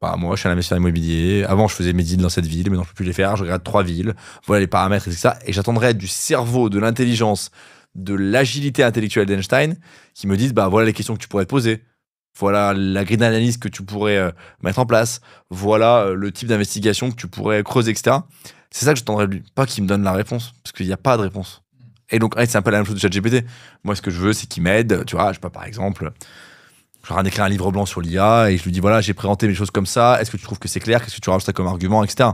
Bah, moi, je suis un investisseur immobilier. Avant, je faisais mes deals dans cette ville, mais non, je ne peux plus les faire. Je regarde 3 villes. Voilà les paramètres et tout ça. Et j'attendrai du cerveau, de l'intelligence, de l'agilité intellectuelle d'Einstein qui me disent, bah, voilà les questions que tu pourrais te poser. Voilà la grille d'analyse que tu pourrais mettre en place. Voilà le type d'investigation que tu pourrais creuser, etc. C'est ça que j'attendrai de lui. Pas qu'il me donne la réponse, parce qu'il n'y a pas de réponse. Et donc, c'est un peu la même chose de ChatGPT. Moi, ce que je veux, c'est qu'il m'aide. Tu vois, je sais pas, par exemple, je suis en train d'écrire un livre blanc sur l'IA et je lui dis, voilà, j'ai présenté mes choses comme ça. Est-ce que tu trouves que c'est clair? Qu'est-ce que tu rajoutes comme argument, etc.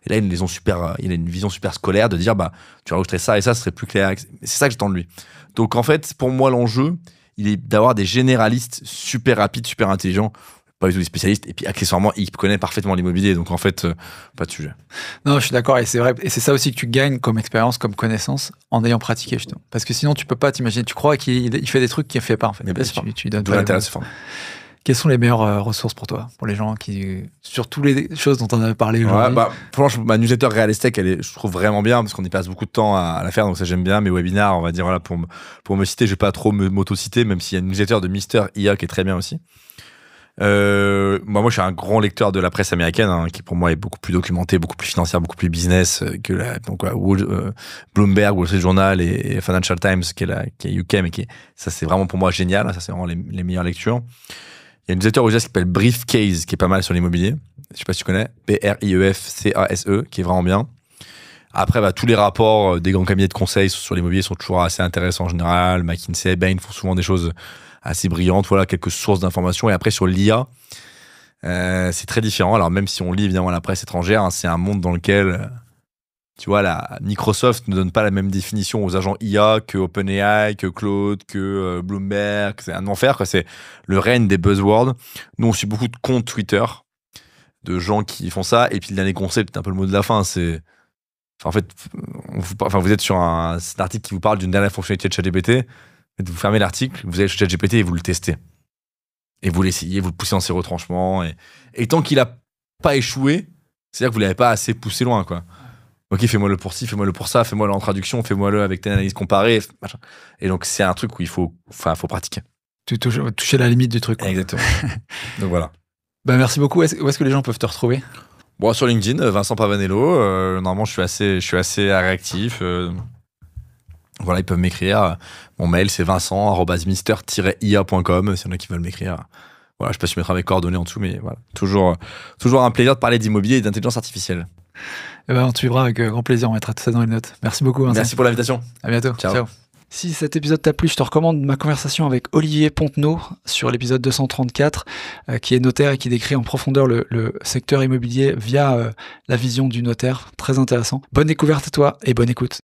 Et là, il a une vision super scolaire de dire, bah, tu rajouterais ça et ça, ce serait plus clair. C'est ça que j'attends de lui. Donc, en fait, pour moi, l'enjeu, il est d'avoir des généralistes super rapides, super intelligents, pas du tout des spécialistes, et puis accessoirement, il connaît parfaitement l'immobilier, donc en fait, pas de sujet. Non, je suis d'accord, et c'est vrai, et c'est ça aussi que tu gagnes comme expérience, comme connaissance, en ayant pratiqué, justement. Parce que sinon, tu peux pas t'imaginer, tu crois qu'il fait des trucs qu'il ne fait pas, en fait. Mais bien sûr. Tu donnes pas l'intérêt, c'est fort. Quelles sont les meilleures ressources pour toi, pour les gens qui, sur toutes les choses dont on a parlé aujourd'hui? Ouais, bah, franchement, ma newsletter Real Estate, je trouve vraiment bien parce qu'on y passe beaucoup de temps à la faire, donc ça j'aime bien. Mes webinars, on va dire, voilà, pour me citer, je vais pas trop m'auto-citer, même s'il y a une newsletter de Mister IA qui est très bien aussi. Moi, je suis un grand lecteur de la presse américaine, hein, qui pour moi est beaucoup plus documentée, beaucoup plus financière, beaucoup plus business que Bloomberg, Wall Street Journal et Financial Times, qui est UK, mais ça c'est vraiment pour moi génial. Ça c'est vraiment les meilleures lectures. Il y a une newsletter aussi qui s'appelle Briefcase, qui est pas mal sur l'immobilier. Je sais pas si tu connais. BRIEFCASE, qui est vraiment bien. Après, bah, tous les rapports des grands cabinets de conseil sur l'immobilier sont toujours assez intéressants en général. McKinsey, Bain font souvent des choses assez brillantes. Voilà, quelques sources d'informations. Et après, sur l'IA, c'est très différent. Alors, même si on lit évidemment la presse étrangère, hein, c'est un monde dans lequel, tu vois, Microsoft ne donne pas la même définition aux agents IA que OpenAI, que Claude, que Bloomberg. C'est un enfer, quoi. C'est le règne des buzzwords. Nous, on suit beaucoup de comptes Twitter de gens qui font ça. Et puis, le dernier conseil, c'est un peu le mot de la fin, c'est... en fait, vous êtes sur un article qui vous parle d'une dernière fonctionnalité de ChatGPT. Vous fermez l'article, vous allez sur ChatGPT et vous le testez. Et vous l'essayez, vous le poussez dans ses retranchements. Et tant qu'il n'a pas échoué, c'est-à-dire que vous ne l'avez pas assez poussé loin, quoi. Ok, fais-moi-le pour ci, fais-moi-le pour ça, fais-moi-le en traduction, fais-moi-le avec telle analyse comparée. Machin. Et donc, c'est un truc où il faut pratiquer. Toucher la limite du truc, quoi. Exactement. Donc voilà. Bah, merci beaucoup. Où est-ce que les gens peuvent te retrouver? Bon, sur LinkedIn, Vincent Pavanello. Normalement, je suis assez réactif. Voilà, ils peuvent m'écrire. Mon mail, c'est vincent@mister-ia.com. S'il y en a qui veulent m'écrire. Voilà, je sais pas si je mettrai mes coordonnées en dessous, mais voilà. Toujours un plaisir de parler d'immobilier et d'intelligence artificielle. Eh ben, on te suivra avec grand plaisir. On mettra tout ça dans les notes. Merci beaucoup, Vincent. Merci pour l'invitation. À bientôt. Ciao. Si cet épisode t'a plu, je te recommande ma conversation avec Olivier Pontenot sur l'épisode 234, qui est notaire et qui décrit en profondeur le secteur immobilier via la vision du notaire. Très intéressant. Bonne découverte à toi et bonne écoute.